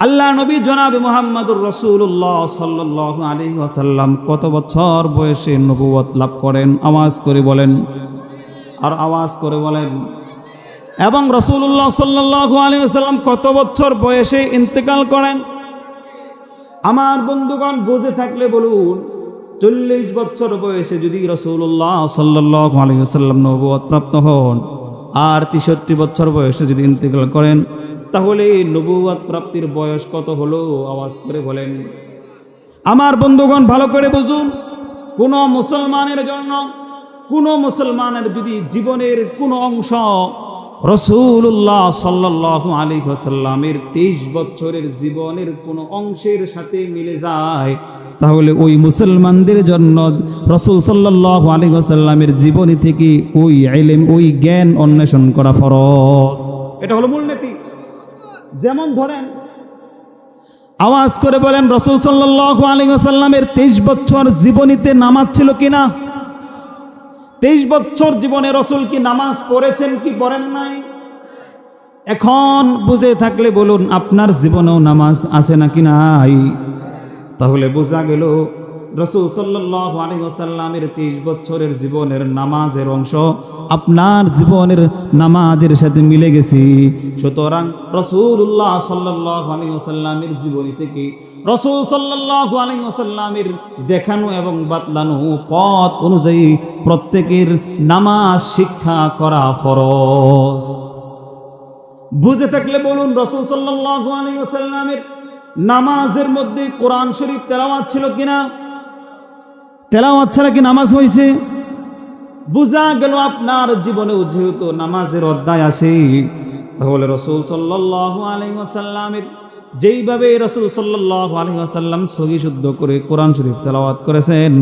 আল্লাহ নবী জনাবে মুহাম্মদুর রাসূলুল্লাহ সাল্লাল্লাহু আলাইহি ওয়াসাল্লাম কত বছর বয়সে নবুয়ত লাভ করেন? আওয়াজ করে বলেন, আর আওয়াজ করে বলেন। এবং রাসূলুল্লাহ সাল্লাল্লাহু আলাইহি ওয়াসাল্লাম কত বছর বয়সে ইন্তেকাল করেন? আমার বন্ধুগণ, বুঝে থাকলে বলুন। 40 বছর বয়সে যদি রাসূলুল্লাহ সাল্লাল্লাহু আলাইহি ওয়াসাল্লাম নবুয়ত প্রাপ্ত হন, আর 63 বছর বয়সে যদি ইন্তেকাল করেন, তাহলে নবুয়ত প্রাপ্তির বয়স কত হলো? আওয়াজ করে বলেন। আমার বন্ধুগণ, ভালো করে বুঝুন। কোনো মুসলমানের জন্য, কোনো মুসলমানের যদি জীবনের কোনো অংশ রাসূলুল্লাহ সাল্লাল্লাহু আলাইহি ওয়াসাল্লামের 23 বছরের জীবনের কোনো অংশের সাথে মিলে যায়, তাহলে ওই মুসলমানদের জন্য রাসূল সাল্লাল্লাহু আলাইহি ওয়াসাল্লামের জীবনী থেকে ওই ইলম, ওই জ্ঞান অন্বেষণ করা ফরজ। এটা হলো মূলনীতি। যেমন ধরেন, আওয়াজ করে বলেন, রাসূল সাল্লাল্লাহু আলাইহি ওয়াসাল্লামের 23 বছর জীবনীতে নামাজ ছিল কিনা? 23 বছর জীবনে রাসূল কি নামাজ পড়েছেন কি পড়েন নাই? এখন বুঝে থাকলে বলুন, আপনার জীবনেও নামাজ আছে নাকি নাই? তাহলে বোঝা গেল রাসূল সাল্লাল্লাহু আলাইহি ওয়াসাল্লামের 23 বছরের জীবনের নামাজের অংশ আপনার জীবনের নামাজের সাথে মিলে গেছে। সুতরাং রাসূলুল্লাহ সাল্লাল্লাহু আলাইহি ওয়াসাল্লামের জীবনী থেকে, রাসূল সাল্লাল্লাহু আলাইহি ওয়াসাল্লামের দেখানো এবং বাতলানো পথ অনুযায়ী প্রত্যেকের নামাজ শিক্ষা করা ফরজ। বুঝে থাকলে বলুন, রাসূল সাল্লাল্লাহু আলাইহি ওয়াসাল্লামের নামাজের মধ্যে কোরআন শরীফ তেলাওয়াত ছিল কিনা? তেলাওয়াত ছাড়া কি নামাজ হয়েছে? বুঝা গেল আপনার জীবনেও যেহেতু নামাজের অধ্যায় আছে, তাহলে রাসূল সাল্লাল্লাহু আলাইহি ওয়াসাল্লামের যেইভাবে রাসূল সাল্লাল্লাহু আলাইহি ওয়াসাল্লাম সহি শুদ্ধ করে কোরআন শরীফ তেলাওয়াত করেছেন,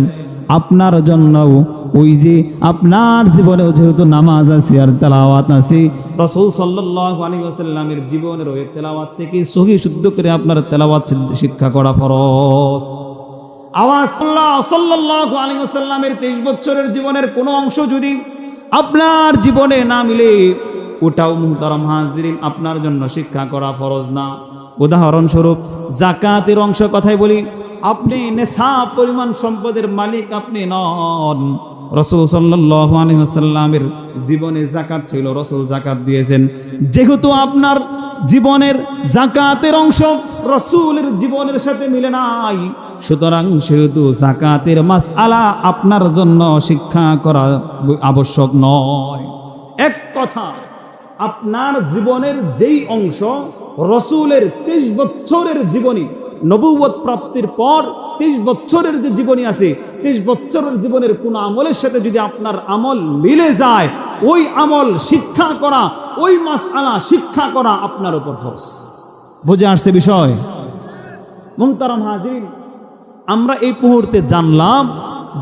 আপনার জন্যও ওই যে আপনার জীবনেও যেহেতু নামাজ আছে আর তেলাওয়াত আছে, রাসূল সাল্লাল্লাহু আলাইহি ওয়াসাল্লামের জীবনের ওই তেলাওয়াত থেকে সহি শুদ্ধ করে আপনার তেলাওয়াত শিক্ষা করা ফরজ। আওয়াজ সাল্লাল্লাহু আলাইহি ওয়াসাল্লামের 23 বছরের জীবনের কোনো অংশ যদি আপনার জীবনে না মিলে, ওটাও মুহতারাম হাজিরিন আপনার জন্য শিক্ষা করা ফরজ না। উদাহরণস্বরূপ যাকাতের অংশ কথাই বলি। আপনি নেশাব পরিমাণ সম্পদের মালিক আপনি নন। রাসূল সাল্লাল্লাহু আলাইহি ওয়াসাল্লামের জীবনে যাকাত ছিল, রাসূল যাকাত দিয়েছেন। যেহেতু আপনার জীবনের যাকাতের অংশ রাসূলের জীবনের সাথে মিলে নাই, সুতরাং সেহেতু যাকাতের মাসআলা আপনার জন্য শিক্ষা করা আবশ্যক নয়। এক কথা, আপনার জীবনের যেই অংশ রাসূলের 23 বছরের জীবনী, নবুয়ত প্রাপ্তির পর 23 বছরের যে জীবনী আছে, 23 বছরের জীবনের কোন আমলের সাথে যদি আপনার আমল মিলে যায়, ওই আমল শিক্ষা করা, ওই মাসআলা শিক্ষা করা আপনার উপর ফরজ। বুঝে আসছে বিষয়? মুহতারাম হাজিরিন, আমরা এই মুহূর্তে জানলাম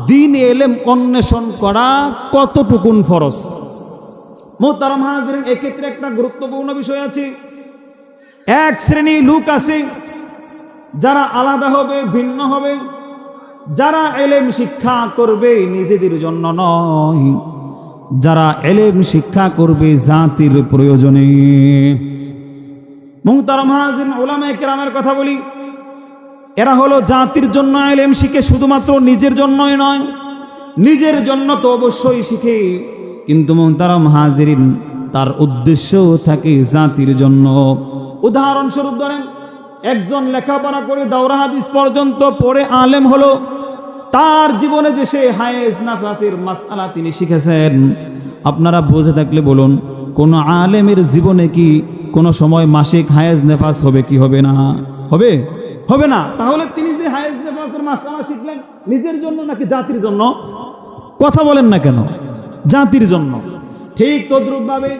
দ্বীন ইলম অন্বেষণ করা কতটুকুন ফরজ। মুহতারাম হাজিরিন, এক্ষেত্রে একটা গুরুত্বপূর্ণ বিষয় আছে। এক শ্রেণী লোক আছে যারা আলাদা হবে, ভিন্ন হবে, যারা এলেম শিক্ষা করবে নিজেদের জন্য নয়, যারা এলেম শিক্ষা করবে জাতির প্রয়োজনে। মুহতারাম হাজিরিন, উলামায়ে কেরামের কথা বলি, এরা হলো জাতির জন্য এলেম শিখে, শুধুমাত্র নিজের জন্যই নয়, নিজের জন্য তো অবশ্যই শিখে, কিন্তু মুহতারাম হাজিরিন তার উদ্দেশ্য থাকে জাতির জন্য। উদাহরণস্বরূপ ধরেন, একজন লেখাপড়া করে দাওরা হাদিস পর্যন্ত পড়ে আলেম হলো, তার জীবনে যে সে হায়েজ নাফাসের মাসআলা তিনি শিখেছেন, আপনারা বুঝে থাকলে বলুন, কোন আলেমের জীবনে কি কোন সময় মাসিক হায়েজ নেফাস হবে কি হবে না? হবে? হবে না। তাহলে তিনি যে হায়েজ নেফাসের মাসআলা শিখলেন নিজের জন্য নাকি জাতির জন্য? কথা বলেন না কেন? জাতির জন্য। ঠিক তদ্রূপ ভাবে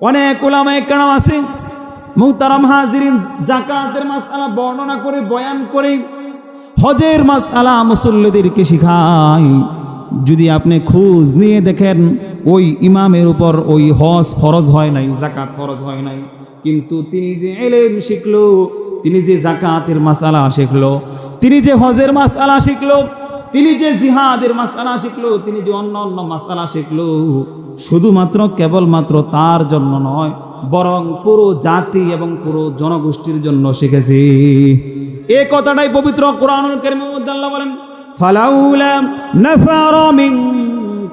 অনেক উলামায়ে কেরাম আছে, মুহতারাম হাজিরিন, যাকাতের মাসআলা বর্ণনা করে, বয়ান করে, হজের মাসআলা মুসল্লিদেরকে শিখায়। যদি আপনি খোঁজ নিয়ে দেখেন, ওই ইমামের উপর ওই হজ ফরজ হয় নাই, যাকাত ফরজ হয় নাই, কিন্তু তিনি যে ইলম শিখলো, তিনি যে যাকাতের মাসআলা শিখলো, তিনি যে হজের মাসআলা শিখলো, তিনি যে জিহাদের মাসআলা শিখলো, তিনি যে অন্য মাসআলা শিখলো, শুধুমাত্র কেবলমাত্র তার জন্য নয়, বরং পুরো জাতি এবং পুরো জনগোষ্ঠীর জন্য শিখেছে। এই কথাটাই পবিত্র কোরআনুল কারীমের মধ্যে আল্লাহ বলেন, ফালাউলা নাফারা মিন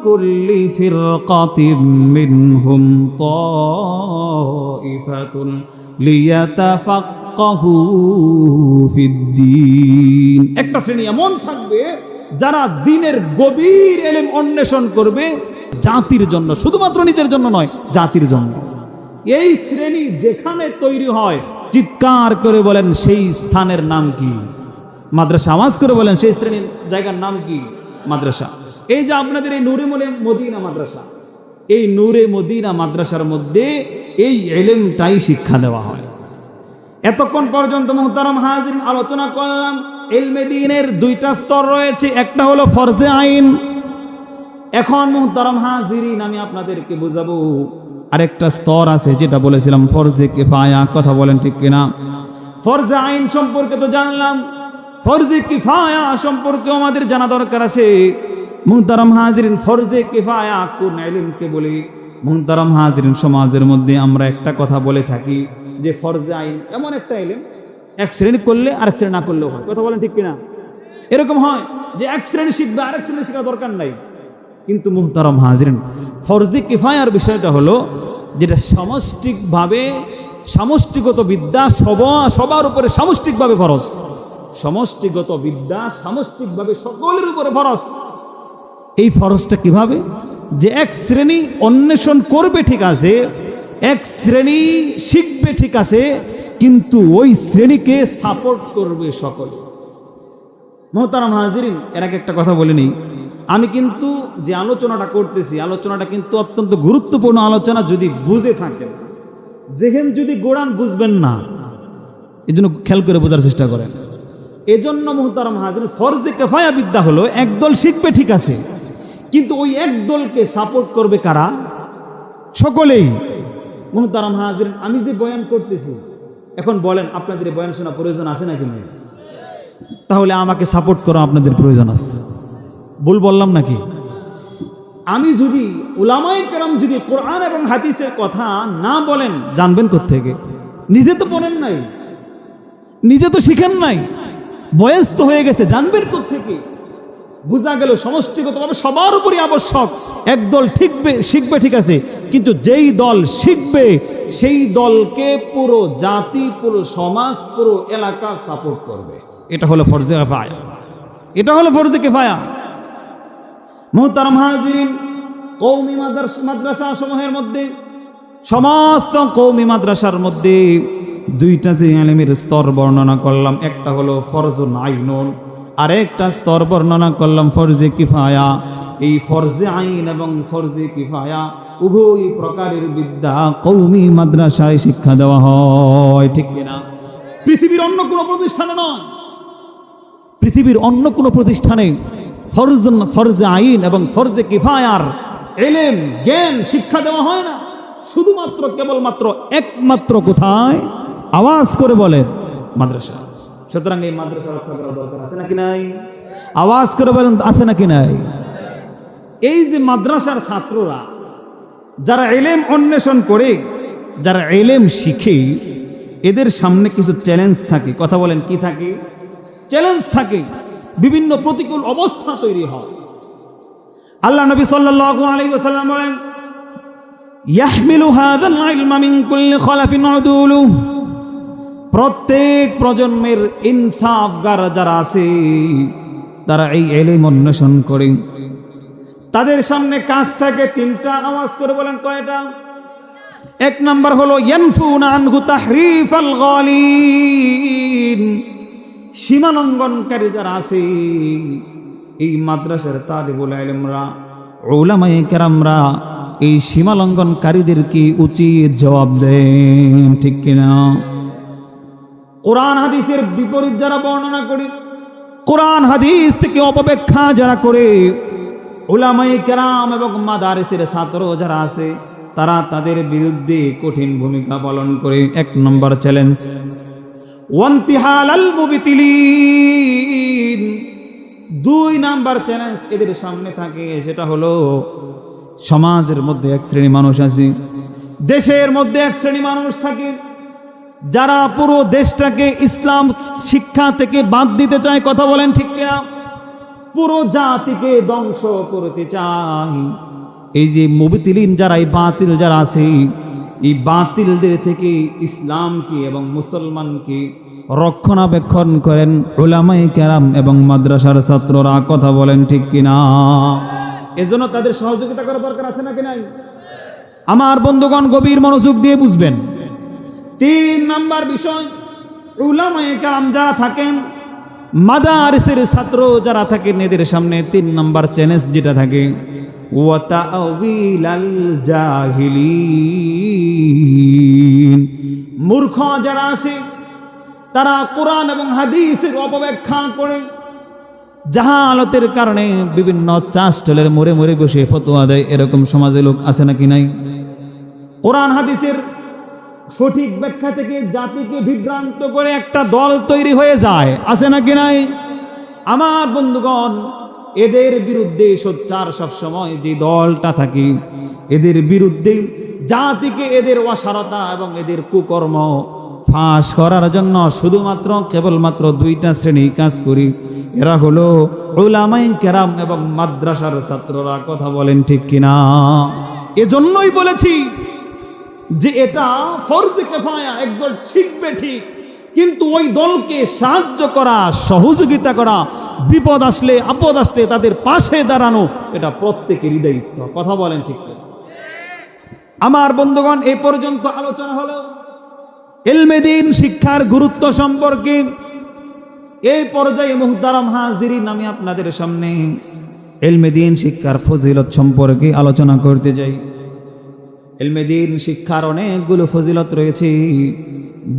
কুল্লি ফিরকাতিন মিনহুম তাইফাতুন লিয়াতাফাক্কাহু ফিদ্দীন। একটা শ্রেণী এমন থাকবে যারা দ্বীনের গভীর ইলম অন্বেষণ করবে জাতির জন্য, শুধুমাত্র নিজের জন্য নয়, জাতির জন্য। এই শ্রেণী যেখানে তৈরি হয়, চিৎকার করে বলেন সেই স্থানের নাম কি? মাদ্রাসা। আওয়াজ করে বলেন সেই শ্রেণীর জায়গার নাম কি? মাদ্রাসা। এই যে আপনাদের এই নূরে মদিনা মাদ্রাসা, এই নূরে মদিনা মাদ্রাসার মধ্যে এই ইলমটাই শিক্ষা দেওয়া হয়। এতক্ষণ পর্যন্ত মুহতারাম হাজিরিন আলোচনা করলাম, ইলমে দ্বীনের দুইটা স্তর রয়েছে, একটা হলো ফরজে আইন। এখন মুহতারাম হাজিরিন আমি আপনাদেরকে বুঝাবো আরেকটা স্তর আছে, যেটা বলেছিলাম ফরজে কিফায়া। কথা বলেন ঠিক কিনা? ফরজে আইন সম্পর্কে তো জানলাম, ফরজে কিফায়া সম্পর্কেও আমাদের জানা দরকার আছে। মুহতারাম হাজিরিন, ফরজে কিফায়া কোন ইলমকে বলি? মুহতারাম হাজিরিন, সমাজের মধ্যে আমরা একটা কথা বলে থাকি যে ফরজে আইন এমন একটা ইলম, এক শ্রেণী করলে আরেক শ্রেণী না করলেও হয়। কথা বলেন ঠিক কিনা? এরকম হয় যে এক শ্রেণী শিখবে, আরেক শ্রেণী শেখার দরকার নাই। কিন্তু মুহতারাম হাজিরিন, ফরজে কিফায়ার বিষয়টা হলো যেটা সামষ্টিকভাবে, সামষ্টিগত বিদ্যা সবার উপরে সামষ্টিকভাবে ফরজ। সমষ্টিগত বিদ্যা সামষ্টিকভাবে সকলের উপরে ফরজ। এই ফরজটা কিভাবে? যে এক শ্রেণী অন্বেষণ করবে ঠিক আছে, এক শ্রেণী শিখবে ঠিক আছে, কিন্তু ওই শ্রেণীকে সাপোর্ট করবে সকলে। মুহতারাম হাজিরিন, এর আগে একটা কথা বলে নিই, আমি কিন্তু যে আলোচনাটা করতেছি, আলোচনাটা কিন্তু অত্যন্ত গুরুত্বপূর্ণ আলোচনা। যদি বুঝে থাকেন, যেহেন যদি গোড়ান বুঝবেন না, এই জন্য খেয়াল করে বোঝার চেষ্টা করেন। এজন্য মুহতারাম হাজিরিন, ফরজে কিফায়া বিদ্যা হলো একদল শিখবে ঠিক আছে, কিন্তু ওই একদলকে সাপোর্ট করবে কারা? সকলেই। মুহতারাম হাজিরিন, আমি যে বয়ান করতেছি, এখন বলেন আপনাদের বয়ান শোনা প্রয়োজন আছে নাকি নেই? তাহলে আমাকে সাপোর্ট করা আপনাদের প্রয়োজন আছে। ভুল বললাম নাকি? আমি যদি উলামায়ে কেরাম যদি কোরআন এবং হাদিসের কথা না বলেন, জানবেন কোত্থেকে? নিজে তো পড়েন নাই, নিজে তো শিখেন নাই, বয়স তো হয়ে গেছে, জানবেন কোত্থেকে? বোঝা গেল সমষ্টিগতভাবে সবার উপরই আবশ্যক। একদল শিখবে ঠিক আছে, কিন্তু যেই দল শিখবে সেই দলকে পুরো জাতি, পুরো সমাজ, পুরো এলাকা সাপোর্ট করবে। এটা হলো ফরজে কিফায়া, এটা হলো ফরজে কিফায়া। মুহতারাম হাজিরিন, কওমি মাদ্রাসা সমূহের মধ্যে, সমস্ত কওমি মাদ্রাসার মধ্যে দুইটা যে ইলমের স্তর বর্ণনা করলাম, একটা হলো ফরজুন আইনুন, আর একটা স্তর বর্ণনা করলাম ফরজে কিফায়া। এই ফরজে আইন এবং ফরজে কিফায়া উভয় প্রকারের বিদ্যা কওমি মাদ্রাসায় শিক্ষা দেওয়া হয়, ঠিক কিনা? পৃথিবীর অন্য কোনো প্রতিষ্ঠানে নয়, পৃথিবীর অন্য কোনো প্রতিষ্ঠানে ফরজে আইন এবং ফরজে কিফায়ার ইলম জ্ঞান শিক্ষা দেওয়া হয় না, শুধুমাত্র কেবলমাত্র একমাত্র কোথায়? আওয়াজ করে বলেন মাদ্রাসা। সুতরাং এই মাদ্রাসা রক্ষা করা দরকার আছে নাকি নাই? আওয়াজ করে বলেন আছে নাকি নাই? এই যে মাদ্রাসার ছাত্ররা যারা ইলম অন্বেষণ করে, যারা ইলম শিখে, এদের সামনে কিছু চ্যালেঞ্জ থাকে। কথা বলেন কি থাকে? চ্যালেঞ্জ থাকে, বিভিন্ন প্রতিকূল অবস্থা তৈরি হয়। আল্লাহ নবী সাল্লাল্লাহু আলাইহি ওয়াসাল্লাম বলেন, ইয়াহমিলু হাযাল ইলমা মিন কুল্লি খালাফিন উদুলু, প্রত্যেক প্রজন্মের ইনসাফগার যারা আছে তারা এই ইলম অন্বেষণ করে, তাদের সামনে কাজ থাকে তিনটা। আওয়াজ করে বলেন কয়টা? এক নাম্বার হলো ইয়ানফুনা আনহু তাহরিফাল গালিন, সীমালঙ্ঘনকারী যারা আছে এই মাদ্রাসার তালিবুল ইলমরা, উলামায়ে কেরামরা এই সীমালঙ্ঘনকারীদেরকে উচিত জবাব দেন, ঠিক কিনা? কোরআন হাদিসের বিপরীত যারা বর্ণনা করে, কোরআন হাদিস থেকে অপব্যাখ্যা যারা করে, উলামায়ে কেরাম এবং মাদারিসের ছাত্র যারা আছে তারা তাদের বিরুদ্ধে কঠিন ভূমিকা পালন করে। এক নম্বর চ্যালেঞ্জ। ওয়ান্তিহালাল মুবতিলিন, দুই নাম্বার চ্যালেঞ্জ এদের সামনে থাকে, সেটা হলো সমাজের মধ্যে এক শ্রেণী মানুষ আছে, দেশের মধ্যে এক শ্রেণী মানুষ থাকে যারা পুরো দেশটাকে ইসলাম শিক্ষা থেকে বাদ দিতে চায়। কথা বলেন ঠিক কিনা? পুরো জাতিকে ধ্বংস করতে চায়। এই যে মুবতিলিন যারা, এই বাতিল যারা আছে, এই বাতিলদের থেকে ইসলামকে এবং মুসলমানকে রক্ষণাবেক্ষণ করেন উলামায়ে কেরাম এবং মাদ্রাসার ছাত্ররা। কথা বলেন ঠিক কিনা? এজন্য তাদের সহযোগিতা করা দরকার আছে নাকি নাই? আমার বন্ধুগণ গভীর মনোযোগ দিয়ে বুঝবেন। তিন নাম্বার বিষয়, উলামায়ে কেরাম যারা থাকেন, মাদারিসের ছাত্র যারা থাকেন, এদের সামনে তিন নাম্বার চ্যালেঞ্জ যেটা থাকে, ওয়া তাআউইলাল জাহিলিন, মূর্খ যারা আছে তারা কোরআন এবং হাদিসের অপব্যাখ্যা করে, জাহালতের কারণে বিভিন্ন চাষটলের মোড়ে মোড়ে বসে ফতোয়া দেয়। এরকম সমাজে লোক আছে নাকি নাই? কোরআন হাদিসের সঠিক ব্যাখ্যা থেকে জাতিকে বিভ্রান্ত করে একটা দল তৈরি হয়ে যায়, আছে নাকি নাই? আমার বন্ধুগণ, এদের বিরুদ্ধে সোচ্চার সবসময় যে দলটা থাকে, এদের বিরুদ্ধে জাতিকে এদের অসারতা এবং এদের কুকর্ম ফাঁস করার জন্য শুধুমাত্র কেবলমাত্র দুইটা শ্রেণী কাজ করি। এরা হলো উলামায়ে কেরাম এবং মাদ্রাসার ছাত্ররা। কথা বলেন ঠিক কিনা? এজন্যই বলেছি যে এটা ফরজে কিফায়া, একদল শিখবে ঠিক, কিন্তু ওই দলকে সাহায্য করা, সহযোগিতা করা, বিপদ আসলে আপদ আসলে তাদের পাশে দাঁড়ানো, এটা প্রত্যেকেরই দায়িত্ব। কথা বলেন ঠিক কিনা? আমার বন্ধুগণ, এই পর্যন্ত আলোচনা হলো ইলমে দ্বীন শিক্ষার গুরুত্ব সম্পর্কে। এই পর্যায়ে মুহতারাম হাজিরিন, আমি আপনাদের সামনে ইলমে দ্বীন শিক্ষার ফজিলত সম্পর্কে আলোচনা করতে যাই। ইলমে দ্বীন শিক্ষার অনেকগুলো ফজিলত রয়েছে।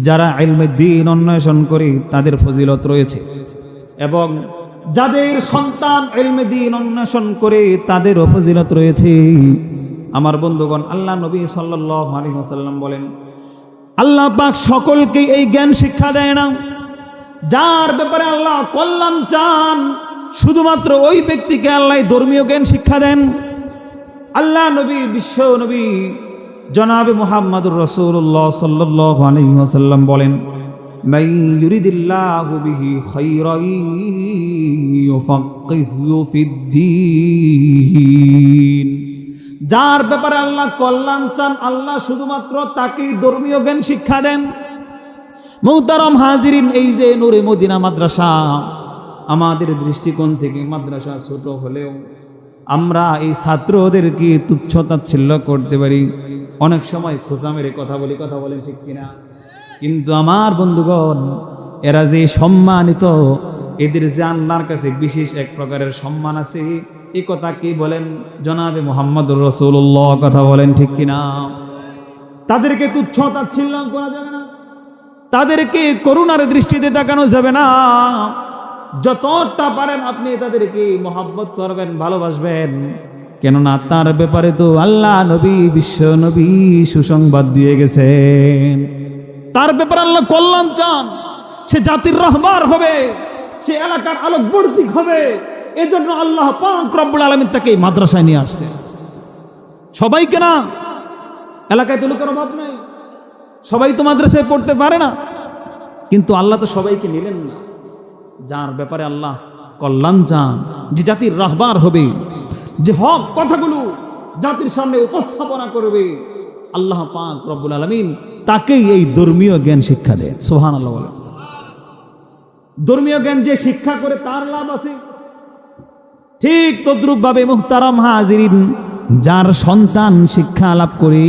যারা ইলমে দ্বীন অন্বেষণ করে তাদের ফজিলত রয়েছে, এবং যাদের সন্তান ইলমে দ্বীন অন্বেষণ করে তাদেরও ফজিলত রয়েছে। আমার বন্ধুগণ, আল্লাহ নবী সাল্লাল্লাহু আলাইহি ওয়াসাল্লাম বলেন, আল্লাহ পাক সকলকে এই জ্ঞান শিক্ষা দেয় না। যার ব্যাপারে আল্লাহ কল্যাণ চান, শুধুমাত্র ওই ব্যক্তিকে আল্লাহ ধর্মীয় জ্ঞান শিক্ষা দেন। আল্লাহ নবী, বিশ্ব নবী জনাবে মুহাম্মদুর রাসূলুল্লাহ সাল্লাল্লাহু আলাইহি ওয়াসাল্লাম বলেন, মান ইউরিদিল্লাহু বিহি খায়রান ইউফাক্কিহু ফিদ্দীন। যার ব্যাপারে আল্লাহ কল্যাণ চান, আল্লাহ শুধুমাত্র তাকেই ধর্মীয় জ্ঞান শিক্ষা দেন। মুহতারাম হাজিরিন, এই যে নূরে মদিনা মাদ্রাসা, আমাদের দৃষ্টিকোণ থেকে মাদ্রাসা ছোট হলেও আমরা এই ছাত্রদেরকে তুচ্ছ তাচ্ছিল্য করতে পারি, অনেক সময় খোঁচা মেরে কথা বলি। কথা বলেন ঠিক কিনা? কিন্তু আমার বন্ধুগণ, এরা যে সম্মানিত, এদের যে আল্লাহর কাছে বিশেষ এক প্রকারের সম্মান আছে, এই কথা কি বলেন জনাবে মুহাম্মদুর রাসূলুল্লাহ। কথা বলেন ঠিক কিনা? তাদেরকে তুচ্ছ তাচ্ছিল্য করা যাবে না, তাদেরকে করুণার দৃষ্টিতে তাকানো যাবে না। যতটা পারেন আপনি তাদেরকে মহব্বত করবেন, ভালোবাসবেন, কেননা তার ব্যাপারে তো আল্লাহ নবী, বিশ্ব নবী সুসংবাদ দিয়ে গেছেন। তার ব্যাপারে আল্লাহ কল্যাণ চান। সে জাতির রাহবার হবে, সে এলাকার আলোকবর্তিক হবে। এজন্য আল্লাহ পাক রব্বুল আলামিন তাকে এই মাদ্রাসায় নিয়ে আসছে। সবাইকে না, এলাকায় তো লোকের অভাব নাই, সবাই তো মাদ্রাসায় পড়তে পারে না, কিন্তু আল্লাহ তো সবাইকে নিলেন না। যার ব্যাপারে আল্লাহ কল্যাণ চান, যে জাতির রাহবার হবে, যে হক কথাগুলো জাতির সামনে উপস্থাপনা করবে, আল্লাহ পাক রব্বুল আলামিন তাকেই এই ধর্মীয় জ্ঞান শিক্ষা দেয়। সুবহানাল্লাহ বলেন। ধর্মীয় জ্ঞান যে শিক্ষা করে তার লাভ আছে। ঠিক তদ্রুপ ভাবে মুহতারাম হাজিরিন, যার সন্তান শিক্ষা লাভ করে,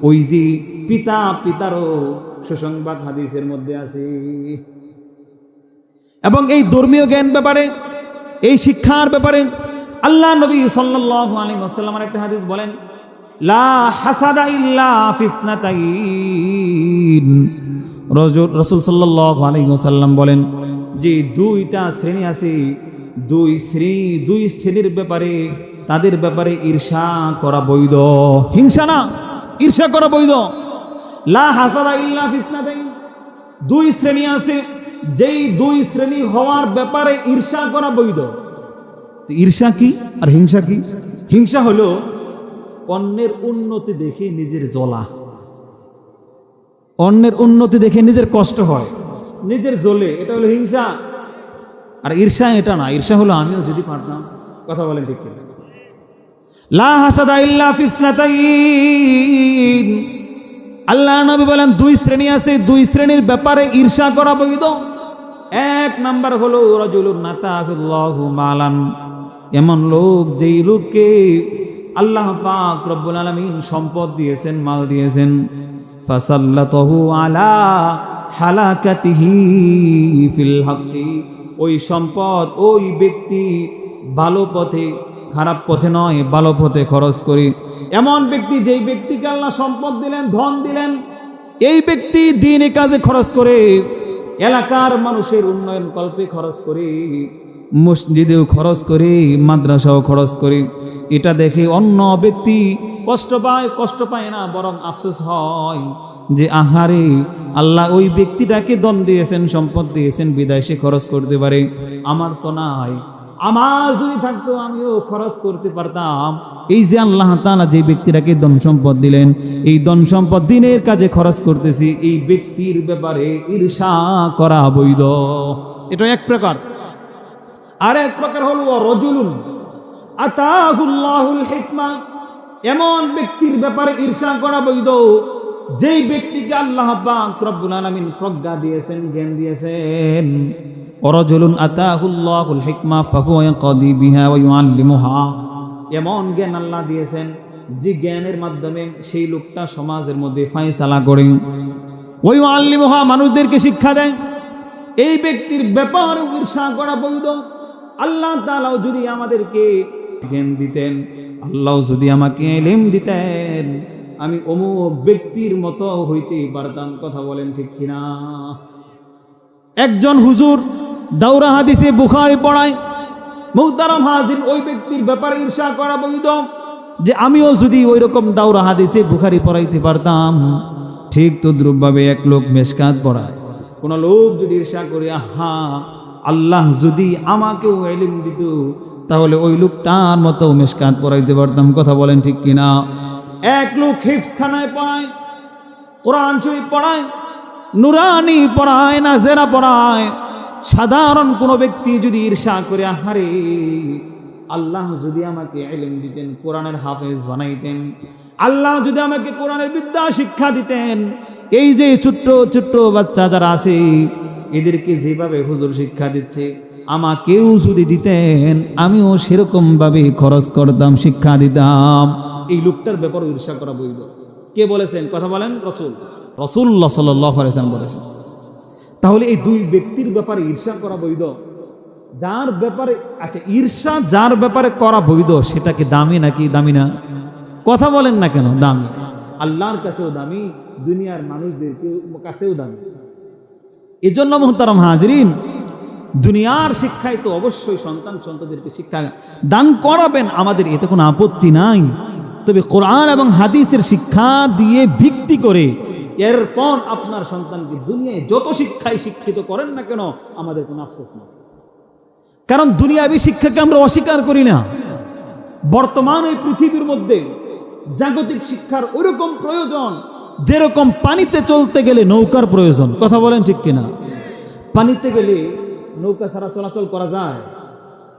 ওই যে পিতারও সুসংবাদ হাদিসের মধ্যে আছে। এবং এই ধর্মীয় জ্ঞান ব্যাপারে, এই শিক্ষার ব্যাপারে আল্লাহ নবী সাল্লাল্লাহু আলাইহি ওয়াসাল্লামের একটা হাদিস বলেন, লা হাসাদা ইল্লা ফিতনাতাইন। রাসূল সাল্লাল্লাহু আলাইহি ওয়াসাল্লাম বলেন যে দুইটা শ্রেণী আছে, দুই শ্রেণীর ব্যাপারে, তাদের ব্যাপারে ঈর্ষা করা বৈধ। হিংসা না, ঈর্ষা করা বৈধ। লা হাসাদা ইল্লা ফিতনাতাইন। দুই শ্রেণী আছে, যেই দুই শ্রেণী হওয়ার ব্যাপারে ঈর্ষা করা বৈধ। ঈর্ষা কি আর হিংসা কি? হিংসা হলো অন্যের উন্নতি দেখে নিজের জ্বলা, অন্যের উন্নতি দেখে নিজের কষ্ট হয়, নিজের জ্বলে, এটা হলো হিংসা। আর ঈর্ষা এটা না, ঈর্ষা হলো আমিও যদি পারতাম। কথা বলেন ঠিক কিনা? লা হাসাদা ইল্লা ফিতনাতাইন। আল্লাহ নবী বলেন দুই শ্রেণী আছে, দুই শ্রেণীর ব্যাপারে ঈর্ষা করা বৈধ। এক নাম্বার হলো রাজুলুন নাতাহুল্লাহু মালান, এমন লোক যেই লোককে আল্লাহ পাক রব্বুল আলামিন সম্পদ দিয়েছেন, মাল দিয়েছেন, ফাসাল্লাতাহু আলা হালাকাতিহি ফিল হাক্কি। ওই সম্পদ ওই ব্যক্তি ভালো পথে, খারাপ পথে নয়, ভালো পথে খরচ করি। এমন ব্যক্তি, যেই ব্যক্তিকে আল্লাহ সম্পদ দিলেন, ধন দিলেন, এই ব্যক্তি দ্বীনি কাজে খরচ করে, এলাকার মানুষের উন্নয়ন কল্পে খরচ করে, মসজিদেও খরচ করে, মাদ্রাসাও খরচ করে। এটা দেখে অন্য ব্যক্তি কষ্ট পায় না, বরং আফসোস হয় যে আহারে, আল্লাহ ওই ব্যক্তিটাকে ধন দিয়েছেন, সম্পদ দিয়েছেন, বিদায় সে খরচ করতে পারে, আমার তো নাই। আমার যদি থাকতো আমিও খরচ করতে পারতাম। এই যে আল্লাহ তাআলা যে ব্যক্তিটাকে ধন সম্পদ দিলেন, এই ধন সম্পদ দিনের কাজে খরচ করতেছি, এই ব্যক্তির ব্যাপারে ঈর্ষা করা বৈধ। এটা এক প্রকার। আর এক প্রকার হলো রাজুলুন আতাহুল্লাহুল হিকমা। এমন ব্যক্তির ব্যাপারে ঈর্ষা করা বৈধ, যেই ব্যক্তিকে আল্লাহ পাক রব্বুল আলামিন প্রজ্ঞা দিয়েছেন, জ্ঞান দিয়েছেন। রাজুলুন আতাহুল্লাহুল হিকমা ফাহুয়া ইয়াকদি বিহা ওয়া ইউআল্লিমুহা। এমন জ্ঞান আল্লাহ দিয়েছেন, যে জ্ঞানের মাধ্যমে সেই লোকটা সমাজের মধ্যে ফয়সালা করে, ওয়া ইউআল্লিমুহা, মানুষদেরকে শিক্ষা দেয়। এই ব্যক্তির ব্যাপারে ঈর্ষা করা বৈধ। আল্লাহ তাআলা যদি আমাদেরকে জ্ঞান দিতেন, আল্লাহ যদি আমাকে ইলম দিতেন, আমি অমুক ব্যক্তির মতো হইতে পারতাম। কথা বলেন ঠিক কিনা? একজন হুজুর দাওরা হাদিসে বুখারী পড়ায়, মুহতারাম হাজির, ওই ব্যক্তির ব্যাপারে ঈর্ষা করা বৈধ, যে আমিও যদি ওই রকম দাওরা হাদিসে বুখারী পড়াইতে পারতাম। ঠিক তদ্রুপভাবে এক লোক মেশকাত পড়ায়, কোন লোক যদি ঈর্ষা করে, আহা, আল্লাহ যদি আমাকেও ইলম দিত, তাহলে ওই লোকটার মতো মেশকাত পড়াইতে পারতাম। কথা বলেন ঠিক কিনা? এক লোক হিফজখানায় পড়ায়, কোরআন শরীফ পড়ায়, নুরানি পড়ায়, নাজেরা পড়ায়। সাধারণ কোনো ব্যক্তি যদি ঈর্ষা করে, আহারে, আল্লাহ যদি আমাকে ইলম দিতেন, কোরআনের হাফেজ বানাইতেন, আল্লাহ যদি আমাকে কোরআনের বিদ্যা শিক্ষা দিতেন, এই যে ছোট্ট ছোট্ট বাচ্চা যারা আছে, এদেরকে যেভাবে হুজুর শিক্ষা দিচ্ছে, আমাকেও যদি দিতেন, আমিও সেরকম ভাবে খরচ করতাম, শিক্ষা দিতাম। এই লোকটার ব্যাপারে ঈর্ষা করা বৈধ। কে বলেছেন? কথা বলেন। রাসূলুল্লাহ সাল্লাল্লাহু আলাইহি ওয়াসাল্লাম বলেছেন। তাহলে এই দুই ব্যক্তির ব্যাপারে ঈর্ষা করা বৈধ। যার ব্যাপারে, আচ্ছা, ঈর্ষা যার ব্যাপারে করা বৈধ, সেটা কি দামি নাকি দামি না? কথা বলেন না কেন? দামি। আল্লাহর কাছেও দামি, দুনিয়ার মানুষদের কাছেও দামি। এজন্য মুহতারাম হাজিরিন, দুনিয়ার শিক্ষায় তো অবশ্যই সন্তান সন্ততিদেরকে শিক্ষা দান করাবেন, আমাদের এতে কোনো আপত্তি নাই। তবে কোরআন এবং হাদিসের শিক্ষা দিয়ে ভিত্তি করে এরপর আপনার সন্তানকে দুনিয়ায় যত শিক্ষায় শিক্ষিত করেন না কেন, আমাদের কোনো আফসোস নেই। কারণ দুনিয়াবী শিক্ষাকে আমরা অস্বীকার করি না। বর্তমান এই পৃথিবীর মধ্যে জাগতিক শিক্ষার ওইরকম প্রয়োজন যেরকম পানিতে চলতে গেলে নৌকার প্রয়োজন। কথা বলেন ঠিক কিনা? পানিতে গেলে নৌকা ছাড়া চলাচল করা যায়?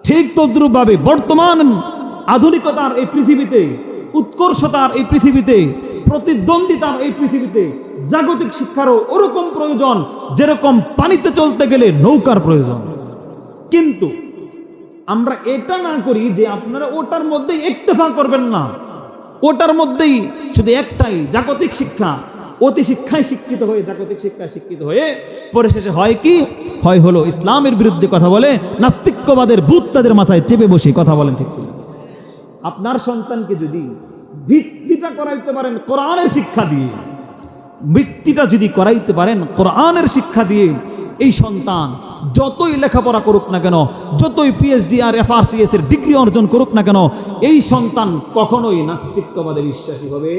ঠিক তদ্রূপভাবে বর্তমান আধুনিকতার এই পৃথিবীতে, উৎকর্ষতার এই পৃথিবীতে, প্রতিদ্বন্দ্বিতার এই পৃথিবীতে জাগতিক শিক্ষারও ওরকম প্রয়োজন যেরকম পানিতে চলতে গেলে নৌকার প্রয়োজন। কিন্তু আমরা এটা না করি যে আপনারা ওটার মধ্যেই ইক্তেফা করবেন না, ওটার মধ্যেই শুধু একটাই জাগতিক শিক্ষা, অতি শিক্ষায় শিক্ষিত হয়ে, জাগতিক শিক্ষায় শিক্ষিত হয়ে পরিশেষে হয় কি হয়, হলো ইসলামের বিরুদ্ধে কথা বলে, নাস্তিক্যবাদের ভূত তাদের মাথায় চেপে বসে। কথা বলেন ঠিক কিনা? আপনার সন্তানকে যদি ভিত্তিটা করাইতে পারেন কোরআনের শিক্ষা দিয়ে, ভিত্তিটা যদি করাইতে পারেন কোরআনের শিক্ষা দিয়ে, এই সন্তান যতই লেখাপড়া করুক না কেন, যতই পিএইচডি আর FRCS এর ডিগ্রি অর্জন করুক না কেন, এই সন্তান কখনোই নাস্তিক্যবাদে বিশ্বাসী হবে।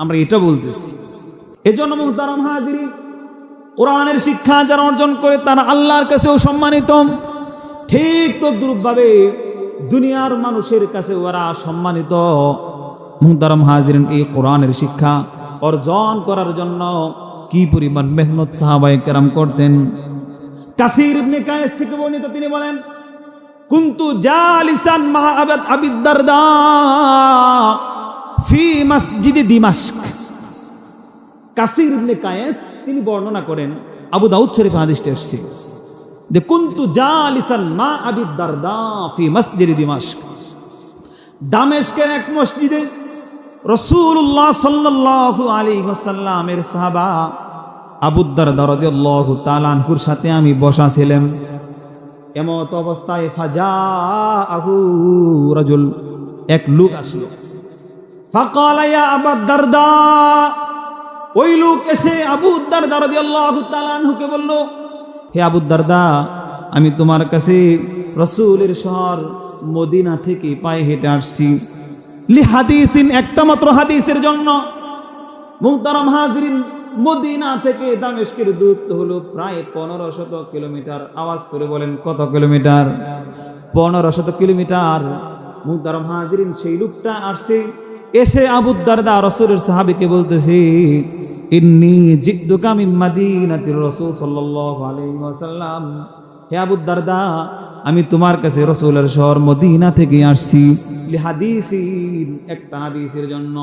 আমরা এটা বলতেছি। এজন্য মুহতারাম হাজিরিন, কোরআনের শিক্ষা যারা অর্জন করে তারা আল্লাহর কাছেও সম্মানিত, ঠিক তদ্রূপভাবে দুনিয়ার মানুষের কাছে ওরা সম্মানিত। মুহতারাম হাজিরিন, এই কোরআনের শিক্ষা অর্জন করার জন্য কি পরিমাণ মেহনত সাহাবায়ে কেরাম করতেন। কাসির ইবনে কায়েস থেকে বর্ণিত, তিনি বলেন, কুনতু জালিসান মা আবি দারদা ফি মসজিদে দিমাশক। কাসির ইবনে কায়েস তিনি বর্ণনা করেন, আবু দাউদ শরীফ হাদিসটি এসেছে যে কুনতু জালিসান মা আবি দারদা ফি মসজিদে দিমাশক। দামেস্কের এক মসজিদে রাসূলুল্লাহ সাল্লাল্লাহু আলাইহি ওয়াসাল্লামের সাহাবা আবু দারদা রাদিয়াল্লাহু তাআলা আনহুর সাথে আমি বসা ছিলাম। এমত অবস্থায় ফাজাআহু রাজুল, এক লোক আসলো। ফাকালা ইয়া আবু দারদা, ওই লোক এসে আবু দারদা রাদিয়াল্লাহু তাআলা আনহুকে বলল, হে আবু দারদা, আমি তোমার কাছে রাসূলের শহর মদিনা থেকে পায়ে হেঁটে আসছি লি হাদিসিন, একটা মাত্র হাদিসের জন্য। মুহতারাম হাজিরিন, মদিনা থেকে দামেস্কের দূরত্ব হলো প্রায় 1500 কিলোমিটার। আওয়াজ করে বলেন কত কিলোমিটার? 1500 কিলোমিটার। মুহতারাম হাজিরিন, সেই লোকটা আসছে, এসে আবু দারদা রাসূলের সাহাবীকে বলতেছে, ইন্নী জিতুকা মিন মাদিনাতির রাসূল সাল্লাল্লাহু আলাইহি ওয়াসাল্লাম, হে আবু দারদা, আমি তোমার কাছে রাসূলের শহর মদিনা থেকে আসছি লি হাদিসিন, একটা হাদিসের জন্য।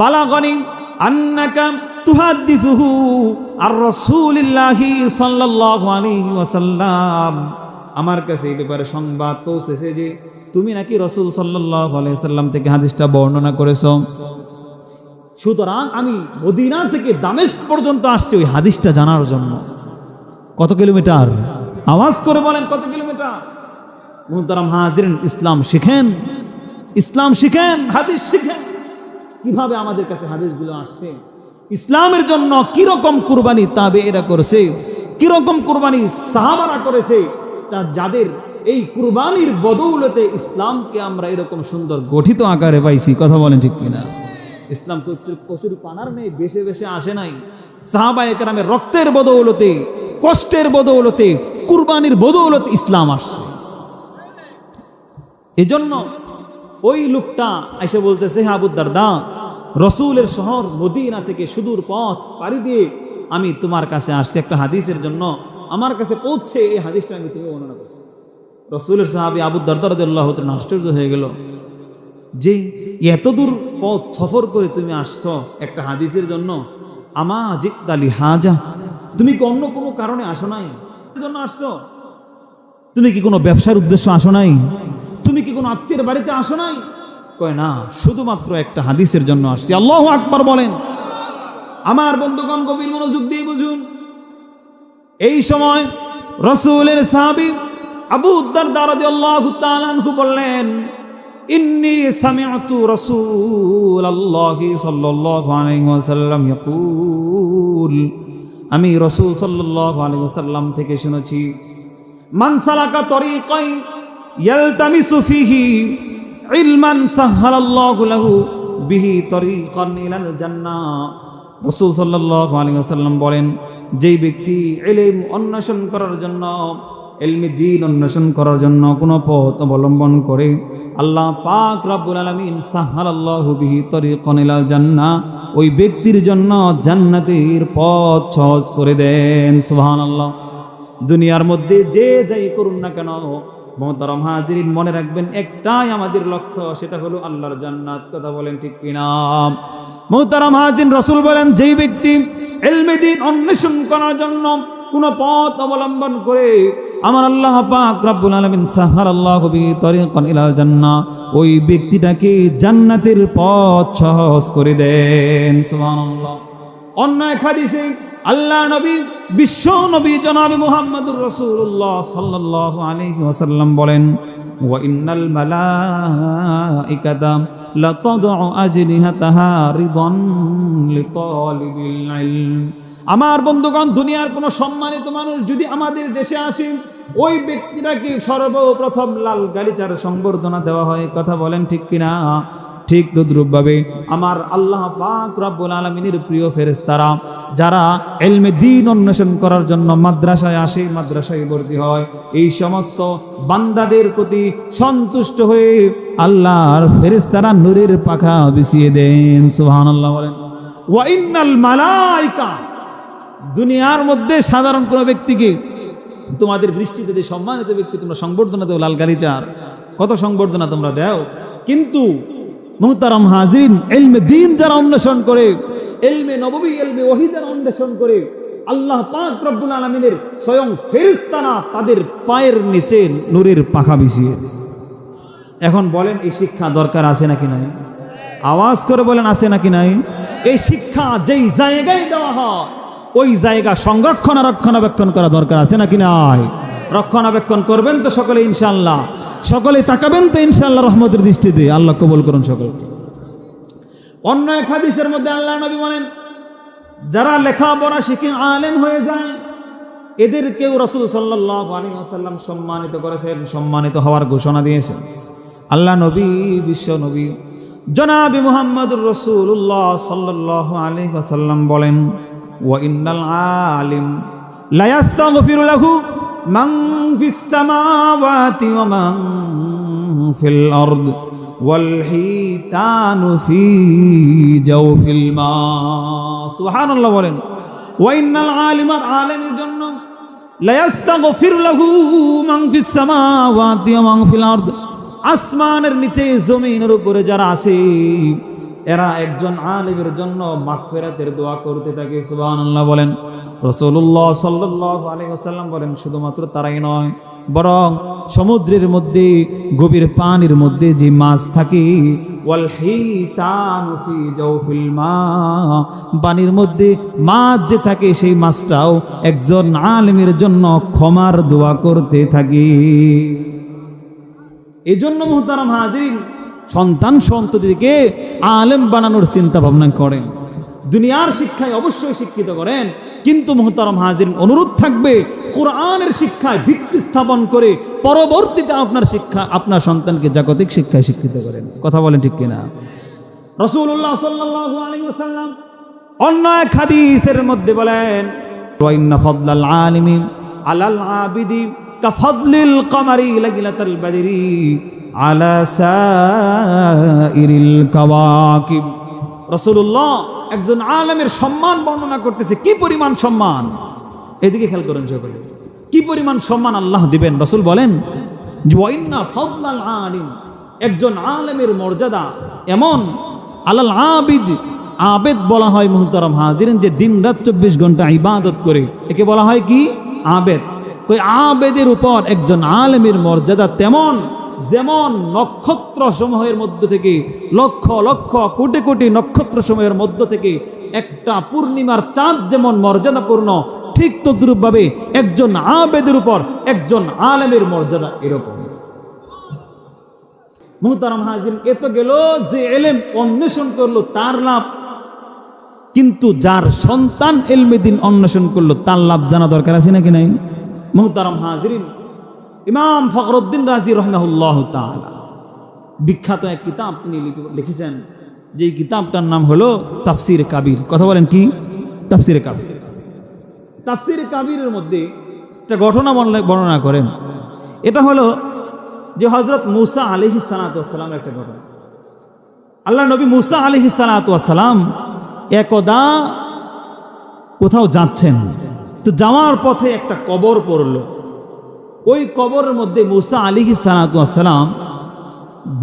বালাগনি আন্নাকা তুহাদ্দিসুহু আর রাসূলিল্লাহি সাল্লাল্লাহু আলাইহি ওয়াসাল্লাম, আমার কাছে এই ব্যাপারে সংবাদ পৌঁছেছে যে তুমি নাকি রাসূল সাল্লাল্লাহু আলাইহি ওয়াসাল্লাম থেকে হাদিসটা বর্ণনা করেছো। সুতরাং আমি মদিনা থেকে দামেস্ক পর্যন্ত আসছি ওই হাদিসটা জানার জন্য। কত কিলোমিটার? আওয়াজ করে বলেন কত কিলোমিটার? মুহতারাম হাজিরিন, ইসলাম শিখেন, ইসলাম শিখেন, হাদিস শিখেন। কিভাবে আমাদের কাছে হাদিসগুলো আসছে, ইসলামের জন্য কিরকম কুরবানি তাবেঈরা করেছে, কিরকম কুরবানি সাহাবারা করেছে, যাদের এই কুরবানির বদৌলতে ইসলামকে আমরা এরকম সুন্দর গঠিত আকারে পাইছি। কথা বলেন ঠিক কিনা? ইসলাম কচুরি পানার নেই, বেশে বেশে আসে নাই। সাহাবায়ে কেরামের রক্তের বদৌলতে, কষ্টের বদৌলতে, কুরবানির বদৌলতে ইসলাম আসছে। এজন্য ওই লোকটা এসে বলতেছে, হে আবু দারদা, রাসূলের শহর মদিনা থেকে সুদূর পথ পাড়ি দিয়ে আমি তোমার কাছে আসছি একটা হাদিসের জন্য, আমার কাছে পৌঁছে এই হাদিসটা আমি তুমি বর্ণনা করছি। রাসূলের সাহাবী আবু দারদা রাদিয়াল্লাহু তাআলা আশ্চর্য হয়ে গেল যে এত দূর পথ সফর করে তুমি আসছো একটা হাদিসের জন্য। আমা জিতা লিহাজা, তুমি কি অন্য কোনো কারণে আসো নাই? জন্য আসছো? তুমি কি কোনো ব্যবসার উদ্দেশ্য আসো নাই? তুমি কি কোনো আত্মীয়ের বাড়িতে আসো নাই? কয় না, শুধুমাত্র একটা হাদিসের জন্য আসছি। আল্লাহু আকবার বলেন। আমার বন্ধুগণ, গভীর মনোযোগ দিয়ে বুঝুন। এই সময় রাসূলের সাহাবী আবু দারদা রাদিয়াল্লাহু তাআলা আনহু বললেন, ইন্নী সামি'তু রাসূলাল্লাহি সাল্লাল্লাহু আলাইহি ওয়াসাল্লাম ইয়াকুল, আমি রাসূল সাল্লাল্লাহু আলাইহি ওয়াসাল্লাম থেকে শুনেছি, মান সালাকা তরিকাই ইয়ালতামিসু ফিহি ইলমান সাহহালাল্লাহু লাহু বিহি তরিকান ইলাল জান্নাহ। রাসূল সাল্লাল্লাহু আলাইহি ওয়াসাল্লাম বলেন, যেই ব্যক্তি ইলম অন্বেষণ করার জন্য, ইলমে দ্বীন অন্বেষণ করার জন্য কোনো পথ অবলম্বন করে, আল্লাহ পাক রব্বুল আলামিন সাহহালাল্লাহু বিহি তরিকান ইলাল জান্নাহ, ওই ব্যক্তির জন্য জান্নাতের পথ সহজ করে দেন। সুবহানাল্লাহ। দুনিয়ার মধ্যে যে যাই করুন না কেন, মুহতারাম হাজিরিন, মনে রাখবেন একটাই আমাদের লক্ষ্য, সেটা হলো আল্লাহর জান্নাত। কথা বলেন ঠিক কিনা? মুহতারাম হাজিরিন, রাসূল বলেন, যেই ব্যক্তি ইলমে দ্বীন অন্বেষণ করার জন্য কোনো পথ অবলম্বন করে, আমার আল্লাহ পাক রব্বুল আলামিন সাহহালাল্লাহু বিহি তরিকান ইলাল জান্নাহ, ওই ব্যক্তিটাকে জান্নাতের পথ সহজ করে দেন। সুবহানাল্লাহ। অন্য এক হাদিসে আল্লাহ নবী, বিশ্ব নবী জনাব মুহাম্মদুর রাসূলুল্লাহ সাল্লাল্লাহু আলাইহি ওয়াসাল্লাম বলেন, ওয়া ইন্নাল মালাইকাতা লাতাদউ আজনিহাতাহা রিদান লিতালিবিল ইলম। আমার বন্ধুগণ, দুনিয়ার কোনো সম্মানিত মানুষ যদি আমাদের দেশে আসে, ওই ব্যক্তিটাকে সর্বপ্রথম লাল গালিচার সংবর্ধনা দেওয়া হয়। কথা বলেন ঠিক কিনা? ঠিক তদ্রূপভাবে আমার আল্লাহ পাক রব্বুল আলামিনের প্রিয় ফেরেশতারা যারা ইলমে দ্বীন অন্বেষণ করার জন্য মাদ্রাসায় আসে, মাদ্রাসায় ভর্তি হয়, এই সমস্ত বান্দাদের প্রতি সন্তুষ্ট হয়ে আল্লাহর ফেরেশতারা নূরের পাখা বিছিয়ে দেন। সুবহানাল্লাহ বলেন। ওয়া ইন্নাল মালাইকা, দুনিয়ার মধ্যে সাধারণ কোনো ব্যক্তিকে তোমাদের দৃষ্টিতে যে সম্মানিত ব্যক্তি তোমরা সংবর্ধনা দেও, লাল গালিচার কত সংবর্ধনা তোমরা দাও, কিন্তু মুহতারাম হাজিরিন, ইলমে দ্বীন যারা অন্বেষণ করে, ইলমে নববী, ইলমে ওহী যারা অন্বেষণ করে, আল্লাহ পাক রব্বুল আলামিনের স্বয়ং ফেরেশতারা তাদের পায়ের নিচে নূরের পাখা বিছিয়ে। এখন বলেন, এই শিক্ষা দরকার আছে নাকি নাই? আওয়াজ করে বলেন, আছে নাকি নাই? এই শিক্ষা যেই জায়গায় দেওয়া হয়, ওই জায়গা সংরক্ষণ রক্ষণাবেক্ষণ করা দরকার আছে নাকি নাই? রক্ষণাবেক্ষণ করবেন তো সকলে ইনশাআল্লাহ? সকলে তাকাবেন তো ইনশাআল্লাহ রহমতের দৃষ্টিতে? আল্লাহ কবুল করুন সকল। অন্য এক হাদিসের মধ্যে আল্লাহ নবী বলেন, যারা লেখাপড়া শিখে আলেম হয়ে যায়, এদেরকেও রাসূল সাল্লাল্লাহু আলাইহি ওয়াসাল্লাম সম্মানিত করেছেন, সম্মানিত হওয়ার ঘোষণা দিয়েছেন। আল্লাহ নবী, বিশ্ব নবী জনাবে মুহাম্মদুর রাসূলুল্লাহ সাল্লাল্লাহু আলাইহি ওয়াসাল্লাম বলেন, ওয়া ইন্নাল আলিম লা ইস্তাগফিরু লাহু মান ফিস সামাওয়াতি ওয়া মান ফিল আরদ ওয়াল হিতানু ফি জাওফিল মা। সুবহানাল্লাহ বলেন। ওয়া ইন্নাল আলিমা, আলিমের জন্য লা ইস্তাগফিরু লাহু মান ফিস সামাওয়াতি ওয়া মান ফিল আরদ, আসমানের নিচে জমিনের উপরে যারা আছে, এরা একজন আলিমের জন্য মাগফিরাতের দোয়া করতে থাকে। সুবহানাল্লাহ বলেন। রাসূলুল্লাহ সাল্লাল্লাহু আলাইহি ওয়াসাল্লাম বলেন, শুধুমাত্র তারাই নয়, বরং সমুদ্রের মধ্যে, গভীর পানির মধ্যে যে মাছ থাকে, ওয়াল হিতানু ফি জাওফিল মা, পানির মধ্যে মাছ যে থাকে, সেই মাছটাও একজন আলিমের জন্য ক্ষমার দোয়া করতে থাকে। এজন্য মুহতারাম হাজিরিন, সন্তান সন্ততিকে আলেম বানানোর চিন্তা ভাবনা করেন, দুনিয়ার শিক্ষায় অবশ্যই শিক্ষিত করেন, কিন্তু মুহতারাম হাজিরিন অনুরোধ থাকবে, কোরআনের শিক্ষায় ভিত্তি স্থাপন করে পরবর্তীতে আপনার শিক্ষা, আপনার সন্তানকে জাগতিক শিক্ষায় শিক্ষিত করেন। কথা বলেন ঠিক কিনা? রাসূলুল্লাহ সাল্লাল্লাহু আলাইহি ওয়াসাল্লাম অন্য এক হাদিসের মধ্যে বলেন, ওয়া ইন্না ফাদলাল আলিমি আলাল আবিদি কাফাদলিল কমারি লাইলাতাল বদরি আলা সাইরিল কাওয়াকিব। রাসূলুল্লাহ একজন আলেমের সম্মান বর্ণনা করতেছে, কি পরিমাণ সম্মান, এদিকে খেয়াল করেন সকলে, কি পরিমাণ সম্মান আল্লাহ দিবেন। রাসূল বলেন, ওয়া ইন্না ফাদলাল আলিম, একজন আলেমের মর্যাদা এমন, আলাল আবিদ, আবেদ বলা হয় মুহতারাম হাজিরিন, যে দিন রাত 24 ঘন্টা ইবাদত করে, একে বলা হয় কি? আবেদ। কই আবেদের উপর একজন আলেমের মর্যাদা তেমন, যেমন নক্ষত্র সমূহের মধ্য থেকে, লক্ষ লক্ষ কোটি কোটি নক্ষত্র সমূহের মধ্য থেকে একটা পূর্ণিমার চাঁদ যেমন মর্যাদাপূর্ণ, ঠিক তদ্রূপভাবে একজন আবেদের উপর একজন আলেমের মর্যাদা এরকম। মুহতারাম হাজির, এত গেল যে এলেম অন্বেষণ করলো তার লাভ, কিন্তু যার সন্তান ইলমে দ্বীন অন্বেষণ করলো তার লাভ জানা দরকার আছে নাকি নাই? মুহতারাম হাজিরিন, ইমাম ফখরুদ্দিন রাজি রাহিমাহুল্লাহু তাআলা বিখ্যাত এক কিতাব তিনি লিখেছেন, যে কিতাবটার নাম হলো তাফসিরে কাবির। কথা বলেন কি? তাফসিরে কাবির। তাফসিরে কাবিরের মধ্যে একটা ঘটনা বর্ণনা করেন। এটা হলো যে হযরত মূসা আলাইহিস সালাতু ওয়াস সালামের একটা ঘটনা। আল্লাহ নবী মূসা আলাইহিস সালাতু ওয়াস সালাম একদা কোথাও যাচ্ছেন, তো যাওয়ার পথে একটা কবর পড়লো। ওই কবরের মধ্যে মূসা আলাইহিস সালাতু ওয়াস সালাম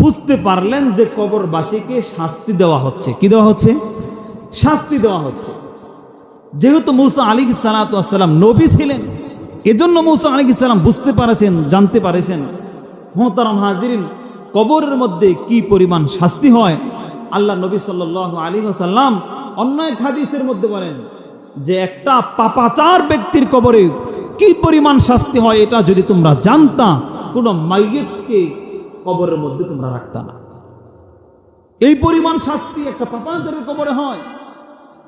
বুঝতে পারলেন যে কবরবাসীকে শাস্তি দেওয়া হচ্ছে। কি দেওয়া হচ্ছে? শাস্তি দেওয়া হচ্ছে। যেহেতু মূসা আলাইহিস সালাতু ওয়াস সালাম নবী ছিলেন, এজন্য মূসা আলাইহিস সালাম বুঝতে পারেছেন, জানতে পারেছেন মুহতারাম হাজিরিন কবরের মধ্যে কি পরিমাণ শাস্তি হয়। আল্লাহ নবী সাল্লাল্লাহু আলাইহি ওয়াসাল্লাম অন্য এক হাদিসের মধ্যে বলেন যে একটা পাপাচার ব্যক্তির কবরে কি পরিমাণ শাস্তি হয় এটা যদি তোমরা জানতা, কোনো মাইয়িতকে কবরের মধ্যে তোমরা রাখতা না। এই পরিমাণ শাস্তি একটা পাপাচারের কবরে হয়।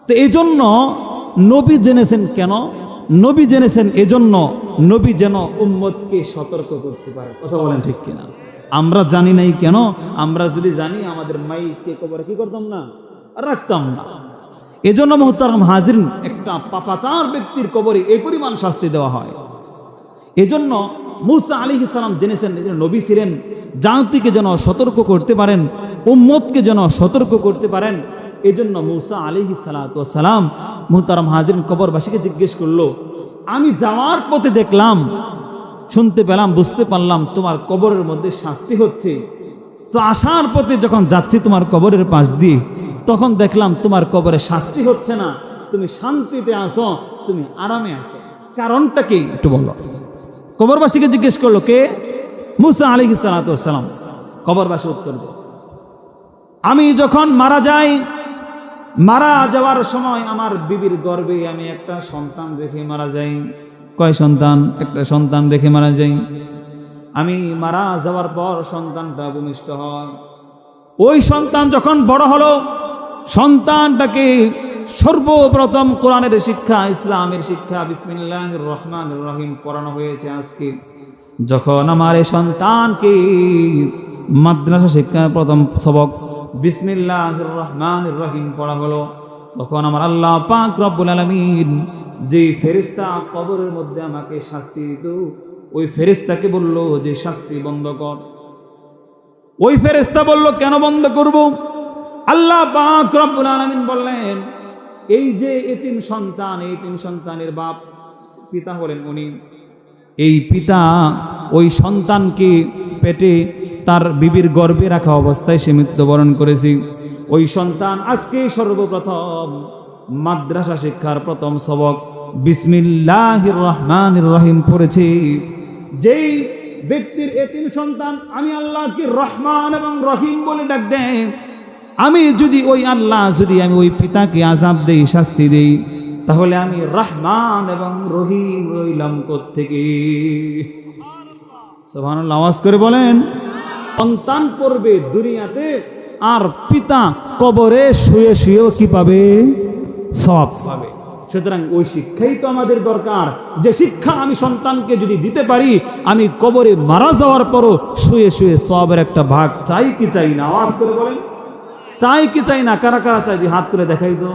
তো এই জন্য নবী জেনেছেন কেন? নবী জেনেছেন এজন্য নবী যেন উম্মতকে সতর্ক করতে পারে। কথা বলেন ঠিক কিনা? আমরা জানি নাই কেন? আমরা যদি জানি আমাদের মাইকে কবরে কি করতাম না, রাখতাম না। এজন্য মুহতারাম হাজিরিন একটা পাপাচার ব্যক্তির কবরে এই পরিমাণ শাস্তি দেওয়া হয়। এজন্য মূসা আলাইহিস সালাম জেনেছেন, নবী ছিলেন, জাতিকে যেন সতর্ক করতে পারেন, উম্মতকে যেন সতর্ক করতে পারেন। এজন্য মূসা আলাইহিস সালাতু ওয়াস সালাম মুহতারাম হাজিরিন কবরবাসীকে জিজ্ঞেস করলো, আমি যাওয়ার পথে দেখলাম, শুনতে পেলাম, বুঝতে পারলাম তোমার কবরের মধ্যে শাস্তি হচ্ছে। তো আসার পথে যখন যাচ্ছি তোমার কবরের পাশ দিয়ে, তখন দেখলাম তোমার কবরে শাস্তি হচ্ছে না, তুমি শান্তিতে আসো, তুমি আরামে আসো। কারণটা কি একটু বলো। কবরবাসীকে জিজ্ঞেস করলো, কে? মূসা আলাইহিস সালাতু ওয়াস সালাম। কবরবাসী উত্তর দেয়, আমি যখন মারা যাই, মারা যাওয়ার সময় আমার বিবির গর্ভে আমি একটা সন্তান রেখে মারা যাই। কয় সন্তান? একটা সন্তান রেখে মারা যাই। আমি মারা যাওয়ার পর সন্তানটা ভূমিষ্ঠ হয়। ওই সন্তান যখন বড় হলো, সন্তানটাকে সর্বপ্রথম কোরআনের শিক্ষা, ইসলামের শিক্ষা, বিসমিল্লাহির রহমানির রহিম পড়ানো হয়েছে। আজকে যখন আমার এই সন্তানকে মাদ্রাসা শিক্ষার প্রথম সবক বিসমিল্লাহির রহমানির রহিম পড়া হলো, তখন আমার আল্লাহ পাক রব্বুল আলামিন যে ফেরেশতা কবরের মধ্যে আমাকে শাস্তি দিত, ওই ফেরেশতাকে বলল যে শাস্তি বন্ধ কর। ওই ফেরেশতা বলল, কেন বন্ধ করব? আল্লাহ পাক রব্বুল আলামিন বললেন, এই যে এতিম সন্তান, এই এতিম সন্তানের বাপ পিতা হলেন উনি, এই পিতা ওই সন্তানকে পেটে তার বিবির গর্ভে রাখা অবস্থায় সে মৃত্যুবরণ করেছে। ওই সন্তান আজকে সর্বপ্রথম মাদ্রাসা শিক্ষার প্রথম সবক বিসমিল্লাহির রহমানির রহিম পড়েছে। যেই ব্যক্তির এতিম সন্তান আমি আল্লাহকে রহমান এবং রহিম বলে ডাক দেয়, আমি যদি ওই আল্লাহ যদি আমি ওই পিতাকে আযাব দেই, শাস্তি দেই, তাহলে আমি রহমান এবং রহিম রইলাম কোত্থেকে? সুবহানাল্লাহ, আওয়াজ করে বলেন। সন্তান পড়বে দুনিয়াতে, আর পিতা কবরে শুয়ে শুয়েও কি পাবে? সওয়াব পাবে। সুতরাং ওই শিক্ষাই তো আমাদের দরকার, যে শিক্ষা আমি সন্তানকে যদি দিতে পারি, আমি কবরে মারা যাওয়ার পরও শুয়ে শুয়ে সওয়াবের একটা ভাগ চাই কি চাই না? আওয়াজ করে বলেন, চাই কি চাই না? কারা কারা চাই? হাত তুলে দেখাই তো।